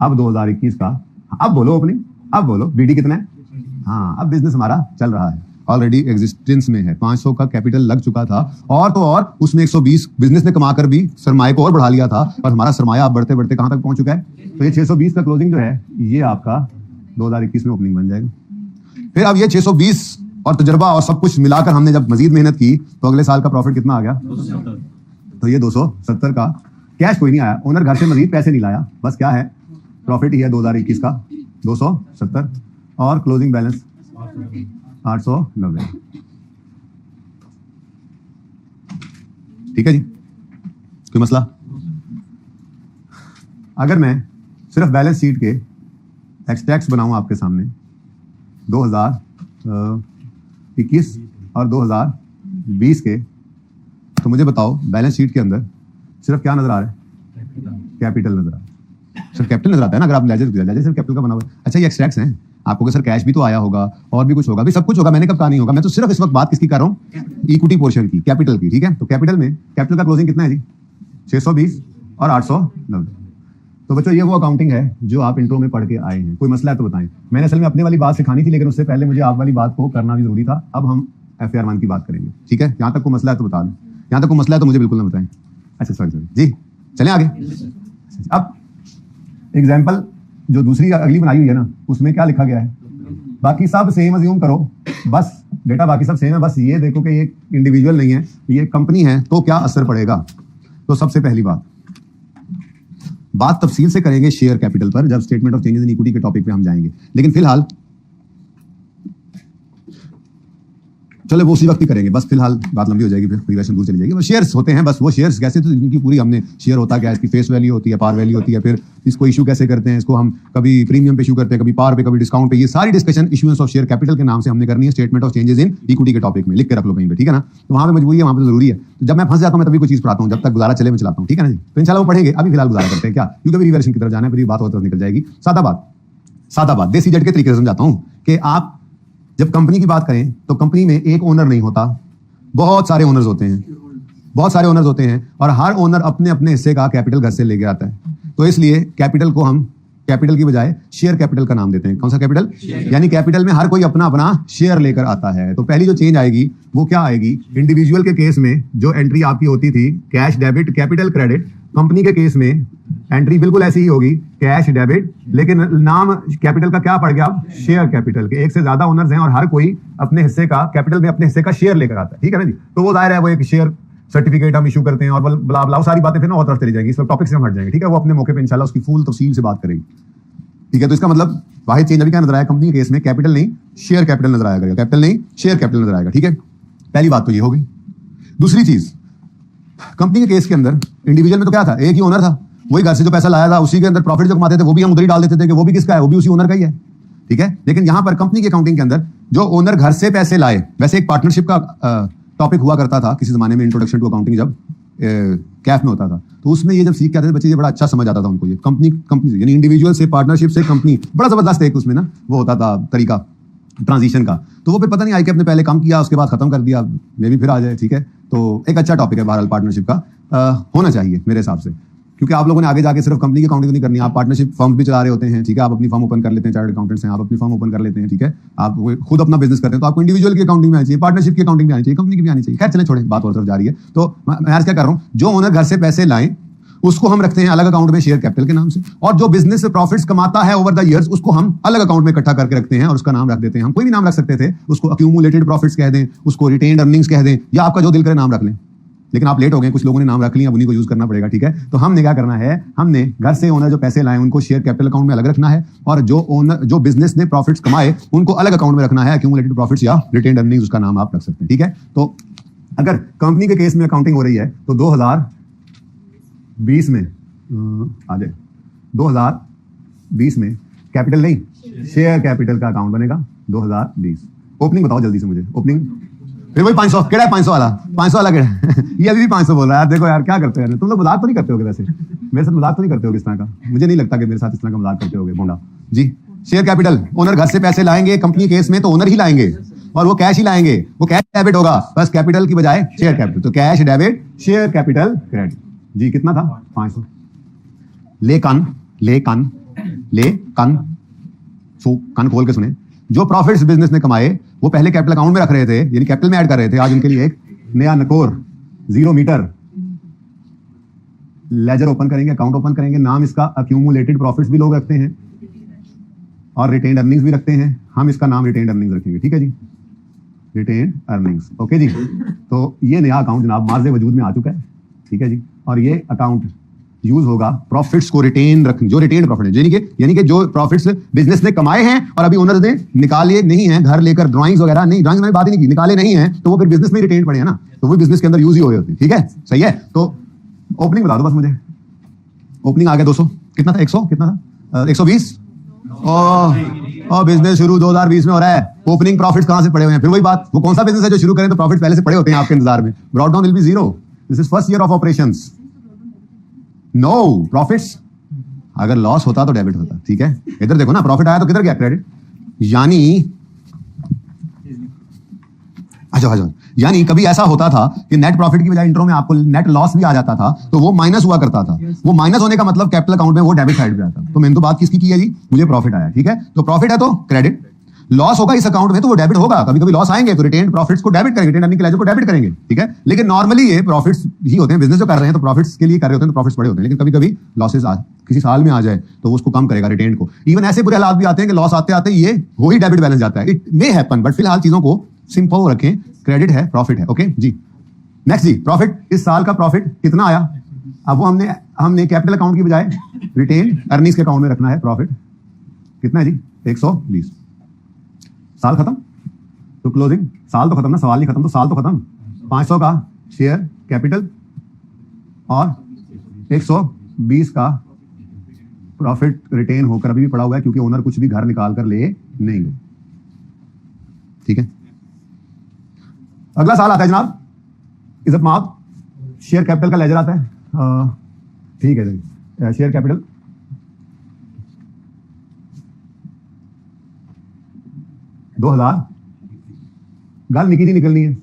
अब 2021 का, अब बोलो ओपनिंग, अब बोलो बीडी कितना है। हाँ, अब बिजनेस हमारा चल रहा है, ऑलरेडी एग्जिस्टेंस में है, 500 का कैपिटल लग चुका था, और तो और उसमें 120 बिजनेस ने कमाकर भी सरमाए को और बढ़ा लिया था, और हमारा सरमाया अब बढ़ते बढ़ते कहां तक पहुंच चुका है। तो ये 620 का क्लोजिंग जो है ये आपका 2021 में ओपनिंग बन जाएगा। फिर अब ये 620 और तजर्बा और सब कुछ मिलाकर हमने जब मजीद मेहनत की तो अगले साल का प्रॉफिट कितना आ गया, 270। तो ये 270 का, कैश कोई नहीं आया, ओनर घर से मजीद पैसे नहीं लाया, बस क्या है प्रॉफिट ही है 2021 का 270, और क्लोजिंग बैलेंस 890, ठीक है जी। कोई मसला। अगर मैं सिर्फ बैलेंस शीट के एक्सट्रैक्ट्स बनाऊं आपके सामने 2021 और 2020 के, तो मुझे बताओ बैलेंस शीट के अंदर सिर्फ क्या नजर आ रहा है, कैपिटल नजर आ रहा है, सिर्फ कैपिटल नजर आता है ना। अगर आप लेजर सिर्फ कैपिटल का बना हुआ है। अच्छा ये एक्सट्रैक्ट्स हैं, आपको सर कैश भी तो आया होगा और भी कुछ होगा, भी सब कुछ होगा, मैंने कब कहा नहीं होगा। मैं तो सिर्फ इस वक्त बात किसकी कर रहा हूँ, इक्विटी पोर्शन की, कैपिटल की, ठीक है। तो कैपिटल का क्लोजिंग कितना है जी, 620 और 890। तो बच्चों ये वो अकाउंटिंग है जो आप इंट्रो में पढ़ के आए हैं। कोई मसला है तो बताएं। मैंने असल में अपने वाली बात सिखानी थी, लेकिन उससे पहले मुझे आप वाली बात को करना भी जरूरी था। अब हम FAR 1 की बात करेंगे, ठीक है। यहाँ तक कोई मसला है तो बता दें, यहाँ तक कोई मसला है तो मुझे बिल्कुल ना बताएं। अच्छा सॉरी जी, चलें आगे। अब एग्जाम्पल जो दूसरी अगली बनाई हुई है ना, उसमें क्या लिखा गया है, बाकी सब सेम अज्यूम करो, बस बेटा बाकी सब सेम है, बस ये देखो कि ये इंडिविजुअल नहीं है, ये कंपनी है, तो क्या असर पड़ेगा। तो सबसे पहली बात तफसील से करेंगे शेयर कैपिटल पर, जब statement of changes in equity के टॉपिक पे हम जाएंगे, लेकिन फिलहाल चलो वो उसी वक्त ही करेंगे, बस फिलहाल बात लंबी हो जाएगी, फिर प्रीवियस दूर चली जाएगी। वो शेयर्स होते हैं, बस वो शेयर्स कैसे, तो इनकी पूरी हमने शेयर होता क्या है, इसकी फेस वैल्यू होती है, पार वैल्यू होती है, फिर इसको इशू कैसे करते हैं, इसको हम कभी प्रीमियम पे इशू करते हैं, कभी पार पे, कभी डिस्काउंट पे, ये सारी discussion issuance of share capital के नाम से हमने करनी है statement of changes in equity के टॉपिक में, लिख के रख लो कहीं पे, ठीक है ना। तो वहां पे मजबूरी है, वहां पे जरूरी है, तो जब मैं फंस जाता हूं मैं तभी कोई चीज पढ़ाता हूं, जब तक गुजारा चले मैं चलाता हूं, ठीक है ना जी। तो इंशाल्लाह वो पढ़ेंगे, अभी फिलहाल गुजारा करते हैं क्या, क्योंकि रिवर्शन की तरफ जाना है, फिर बात और निकल जाएगी। सादा बात देसी जट के तरीके से समझाता हूं कि आप जब कंपनी की बात करें तो कंपनी में एक ओनर नहीं होता, बहुत सारे ओनर्स होते हैं, और हर ओनर अपने अपने हिस्से का कैपिटल घर से लेके आता है। तो इसलिए कैपिटल को हम कैपिटल की बजाय शेयर कैपिटल का नाम देते हैं। कौन सा कैपिटल, यानी कैपिटल में हर कोई अपना अपना शेयर लेकर आता है। तो पहली जो चेंज आएगी वो क्या आएगी, इंडिविजुअल के केस में जो एंट्री आपकी होती थी cash debit capital credit, company के केस में एंट्री बिल्कुल ऐसी ही होगी, कैश डेबिट, लेकिन नाम कैपिटल का क्या पड़ गया, शेयर कैपिटल के। एक से ज्यादा ओनर्स हैं और हर कोई अपने हिस्से का कैपिटल में अपने हिस्से का शेयर लेकर आता है, ठीक है ना जी। तो वो जाहिर है वो एक शेयर सर्टिफिकेट हम इशू करते हैं और ब्ला ब्ला सारी बातें फिर ना और तरफ चली जाएंगी, इस टॉपिक से हम हट जाएंगे, ठीक है। वो अपने मौके पे इंशाल्लाह उसकी फुल तफसील से बात करेंगे, ठीक है। तो इसका मतलब वाहिद चेंज अभी क्या नजर आया, कंपनी के केस में कैपिटल नहीं शेयर कैपिटल नजर आएगा, कैपिटल नहीं शेयर कैपिटल नजर आएगा, ठीक है। पहली बात तो ये हो गई। दूसरी चीज, कंपनी के केस के अंदर इंडिविजुअल में तो क्या था, एक ही ओनर था, वही घर से जो पैसा लाया था उसी के अंदर प्रॉफिट जो कमाते थे वो भी हम उधर ही डाल देते थे कि वो भी किसका है, वो भी उसी ओनर का ही है, ठीक है। लेकिन यहां पर कंपनी की अकाउंटिंग के अंदर जो ओनर घर से पैसे लाए, वैसे एक पार्टनरशिप का टॉपिक हुआ करता था किसी जमाने में, इंट्रोडक्शन टू अकाउंटिंग जब कैफ में होता था, तो उसमें ये जब सीख के आते थे बच्चे, ये बड़ा अच्छा समझ आता था उनको, ये कंपनी से यानी इंडिविजुअल से पार्टनरशिप से कंपनी, बड़ा जबरदस्त एक उसमें ना वो होता था तरीका ट्रांजिशन का। तो वो फिर पता नहीं आई कि अपने पहले कम किया उसके बाद खत्म कर दिया, मे भी फिर आ जाए, ठीक है। तो एक अच्छा टॉपिक है बहरहाल पार्टनरशिप का, होना चाहिए मेरे हिसाब से, क्योंकि आप लोगों ने आगे जाके सिर्फ कंपनी की अकाउंटिंग नहीं करनी, आप पार्टनरशिप फर्म भी चला रहे होते हैं, ठीक है। आप अपनी फर्म ओपन कर लेते हैं, चार्टर्ड अकाउंटेंट्स हैं, आप अपनी फर्म ओपन कर लेते हैं, ठीक है। आप खुद अपना बिजनेस करते हैं, तो आपको इंडिविजुअल की अकाउंटिंग में आनी चाहिए, पार्टनरशिप की अकाउंटिंग में आनी चाहिए, कंपनी की भी आनी चाहिए। खैर चले छोड़े, बात और तरफ जा रही है। तो मैं आज क्या कर रहा हूँ, जो ओनर घर से पैसे लाएं उसको हम रखते हैं अलग अकाउंट में शेयर कैपिटल के नाम से, और जो बिजनेस से प्रॉफिट्स कमाता है ओवर द इयर्स उसको हम अलग अकाउंट में इकट्ठा करके रखते हैं और उसका नाम रख देते हैं। हम कोई भी नाम रख सकते थे, उसको अक्यूमुलेटेड प्रॉफिट्स कह दें, उसको रिटेन्ड अर्निंग्स कह दें, या आपका जो दिल करे नाम रख लें, लेकिन आप लेट हो गए, कुछ लोगों ने नाम रख लिया, अब उन्हीं को यूज करना पड़ेगा, ठीक है। तो हमने क्या करना है, हमने घर से ओनर जो पैसे लाए उनको शेयर कैपिटल अकाउंट में अलग रखना है, और जो ओनर जो बिजनेस ने प्रॉफिट्स कमाए उनको अलग अकाउंट में रखना है, अक्यूमुलेटेड प्रॉफिट्स या रिटेन्ड अर्निंग्स उसका नाम आप रख सकते हैं, ठीक है। तो अगर कंपनी के केस में अकाउंटिंग हो रही है तो 2020 में आ जाए 2020 में कैपिटल नहीं शेयर कैपिटल का अकाउंट बनेगा 2020। ओपनिंग बताओ जल्दी से मुझे, ओपनिंग फिर वही 500 केड़ा है, 500 वाला केड़ा ये अभी भी 500 बोल रहा है यार। देखो यार क्या करते हैं तुम लोग, मजाक तो नहीं करते होगे वैसे, मेरे साथ मजाक तो नहीं करते होगे इस तरह का, मुझे नहीं लगता कि मेरे साथ इस तरह का मजाक करते होगे बोंडा जी। शेयर कैपिटल, ओनर घर से पैसे लाएंगे, कंपनी केस में तो ओनर ही लाएंगे और वो कैश ही लाएंगे, वो कैश डेबिट होगा, बस कैपिटल की बजाय शेयर कैपिटल, तो cash debit share capital credit जी। कितना था, 500। ले कन सो कान खोल के सुने, जो प्रॉफिट्स बिजनेस ने कमाए वो पहले कैपिटल अकाउंट में रख रहे थे, यानी कैपिटल में ऐड कर रहे थे, आज उनके लिए एक नया नकोर 0 मीटर लेजर ओपन करेंगे, अकाउंट ओपन करेंगे, नाम इसका अक्यूमुलेटेड प्रॉफिट्स भी लोग रखते हैं और रिटेन्ड अर्निंग्स भी रखते हैं, हम इसका नाम रिटेन्ड अर्निंग्स रखेंगे, ठीक है जी, रिटेन्ड अर्निंग्स, ओके जी। तो ये नया अकाउंट जनाब मार्जे वजूद में आ चुका है, ठीक है जी, और ये अकाउंट यूज होगा प्रॉफिट्स को रिटेन रखने, जो रिटेन प्रॉफिट है, यानी कि जो प्रॉफिट्स बिजनेस ने कमाए हैं और अभी ओनर्स ने निकाले नहीं है घर लेकर, ड्राइंग्स वगैरह नहीं, ड्राइंग्स मैंने बात ही नहीं की, निकाले नहीं है तो वो फिर बिजनेस में रिटेन पड़े हैं ना, तो वो बिजनेस के अंदर यूज ही हो होते हैं, ठीक है, सही है। तो ओपनिंग बता दो बस मुझे, ओपनिंग आ गया 200, कितना था 100, कितना था 120, और बिजनेस शुरू 2020 में हो रहा है, ओपनिंग प्रॉफिट्स कहां से पड़े हुए हैं, फिर वही बात, वो कौन सा बिजनेस है जो शुरू करें तो प्रॉफिट पहले से पड़े होते हैं आपके इंतजार में, brought down will be 0, this is first year of operations, no profits, अगर लॉस होता तो डेबिट होता, ठीक है। इधर देखो ना, प्रॉफिट आया तो किधर गया क्रेडिट, यानी कभी ऐसा होता था कि नेट प्रॉफिट की बजाय इंट्रो में आपको नेट लॉस भी आ जाता था, तो वो माइनस हुआ करता था, वो माइनस होने का मतलब कैपिटल अकाउंट में वो डेबिट साइड पे आता। तो मैंने तो बात किसकी की है जी, मुझे प्रॉफिट आया, ठीक है, तो प्रॉफिट है तो क्रेडिट, लॉस होगा इस अकाउंट में तो वो डेबिट होगा, कभी कभी लॉस आएंगे तो रिटेन प्रॉफिट्स को डेबिट करेंगे, रिटेन अर्निंग के लेजर को डेबिट करेंगे, ठीक है। लेकिन नॉर्मली ये प्रॉफिट्स ही होते हैं, बिजनेस जो कर रहे हैं तो प्रॉफिट्स के लिए कर रहे होते हैं तो प्रॉफिट्स बड़े होते हैं। लेकिन कभी कभी लॉसेस किसी साल में आ जाए तो उसको कम करेगा रिटेन को। इवन ऐसे बुरे हालात भी आते हैं कि लॉस आते आते ये हो ही डेबिट बैलेंस जाता है। इट मे हैपन, बट फिलहाल चीजों को सिंपल रखें, क्रेडिट है प्रॉफिट है। ओके जी, नेक्स्ट जी, प्रॉफिट, इस साल का प्रॉफिट कितना आया। अब वो हमने कैपिटल अकाउंट की बजाय रिटेन अर्निंग्स के अकाउंट में रखना है। प्रॉफिट कितना है जी, 120। साल खत्म तो क्लोजिंग, साल तो खत्म ना, सवाल नहीं खत्म तो साल तो खत्म। 500 का शेयर कैपिटल और 120 का प्रॉफिट रिटेन होकर अभी भी पड़ा हुआ है, क्योंकि ओनर कुछ भी घर निकाल कर ले नहीं गए, ठीक है। अगला साल आता है जनाब इज्जत माब, शेयर कैपिटल का लेजर आता है, ठीक है जी। शेयर कैपिटल $2000, गल निकी जी निकलनी है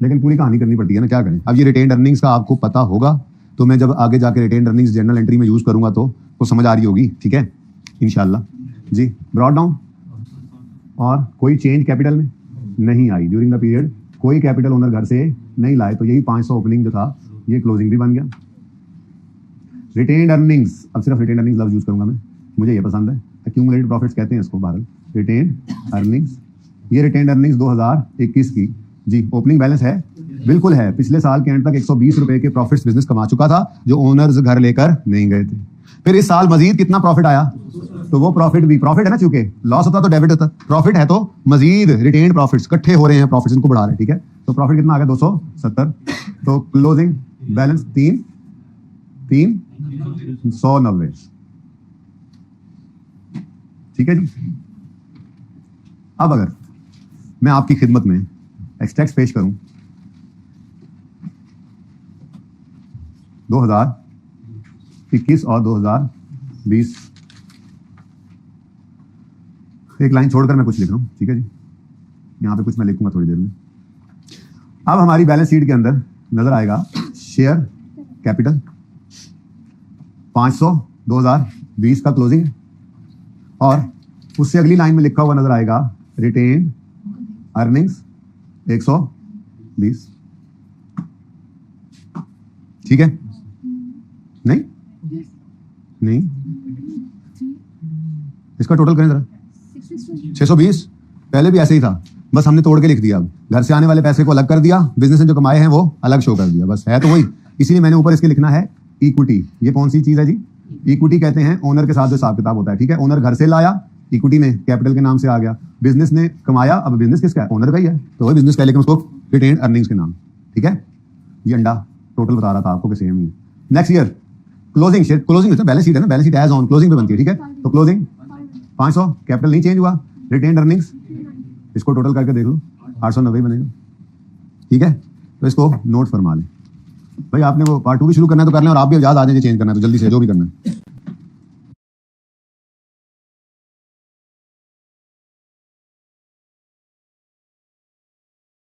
लेकिन पूरी कहानी करनी पड़ती है ना, क्या करें। अब ये रिटेन अर्निंग्स का आपको पता होगा तो मैं जब आगे जाके रिटेन अर्निंग्स जर्नल एंट्री में यूज करूंगा तो वो समझ आ रही होगी, ठीक है, इंशाल्लाह जी। ब्रॉड डाउन और कोई चेंज कैपिटल में नहीं आई ड्यूरिंग द पीरियड, कोई कैपिटल ओनर घर से नहीं लाए, तो यही 500 ओपनिंग जो था ये क्लोजिंग भी बन गया। रिटेन अर्निंग्स, अब सिर्फ रिटेन अर्निंग्स लफ्ज यूज करूंगा मैं, मुझे ये पसंद है, एक्यूमुलेटेड प्रॉफिट्स कहते हैं इसको बहरहाल। रिटेन अर्निंग्स, ये रिटेन अर्निंग्स 2021 की जी, ओपनिंग बैलेंस है, बिल्कुल है। पिछले साल के एंड तक 120 रुपए के प्रॉफिट्स बिजनेस कमा चुका था जो ओनर्स घर लेकर नहीं गए थे। फिर इस साल मजीद कितना प्रॉफिट आया, तो वो प्रॉफिट भी प्रॉफिट है ना, चूंकि लॉस होता तो डेबिट होता, प्रॉफिट है तो मजीद रिटेन प्रॉफिट्स इकट्ठे हो रहे हैं, प्रॉफिट्स इनको बढ़ा रहे हैं, ठीक है। तो प्रॉफिट कितना आ गया 270, तो क्लोजिंग बैलेंस 3,190, ठीक है जी। अब अगर मैं आपकी खिदमत में एक्सट्रैक्ट पेश करूं 2021 और 2020, एक लाइन छोड़कर मैं कुछ लिख रहा हूं, ठीक है जी, यहां पे कुछ मैं लिखूंगा थोड़ी देर में। अब हमारी बैलेंस शीट के अंदर नजर आएगा शेयर कैपिटल 500 2020 का क्लोजिंग, और उससे अगली लाइन में लिखा हुआ नजर आएगा रिटेन अर्निंग्स 120, ठीक है। नहीं नहीं, इसका टोटल करें जरा, 620 पहले भी ऐसे ही था, बस हमने तोड़ के लिख दिया। अब घर से आने वाले पैसे को अलग कर दिया, बिजनेस ने जो कमाए हैं वो अलग शो कर दिया, बस है तो वही। इसीलिए मैंने ऊपर इसके लिखना है इक्विटी। ये कौन सी चीज है जी, इक्विटी कहते हैं ओनर के साथ जो हिसाब किताब होता है, ठीक है। ओनर घर से लाया, इक्विटी में कैपिटल के नाम से आ गया, बिजनेस ने कमाया, अब बिजनेस किसका है, ओनर का ही है, तो वही बिजनेस का, लेकिन उसको रिटेन अर्निंग्स के नाम, ठीक है। ये अंडा टोटल बता रहा था आपको कि सेम ही है। Next year closing, share closing balance sheet है ना, balance sheet as on closing पे बनती है, ठीक है। तो क्लोजिंग 500, कैपिटल नहीं चेंज हुआ, रिटेन अर्निंग्स इसको टोटल करके देख लो 890 बनेगा, ठीक है। तो इसको नोट फरमा लें भाई, आपने वो पार्ट 2 भी शुरू करना है तो कर लें, और आप भी याद आ जाए चेंज करना है तो जल्दी से जो भी करना है।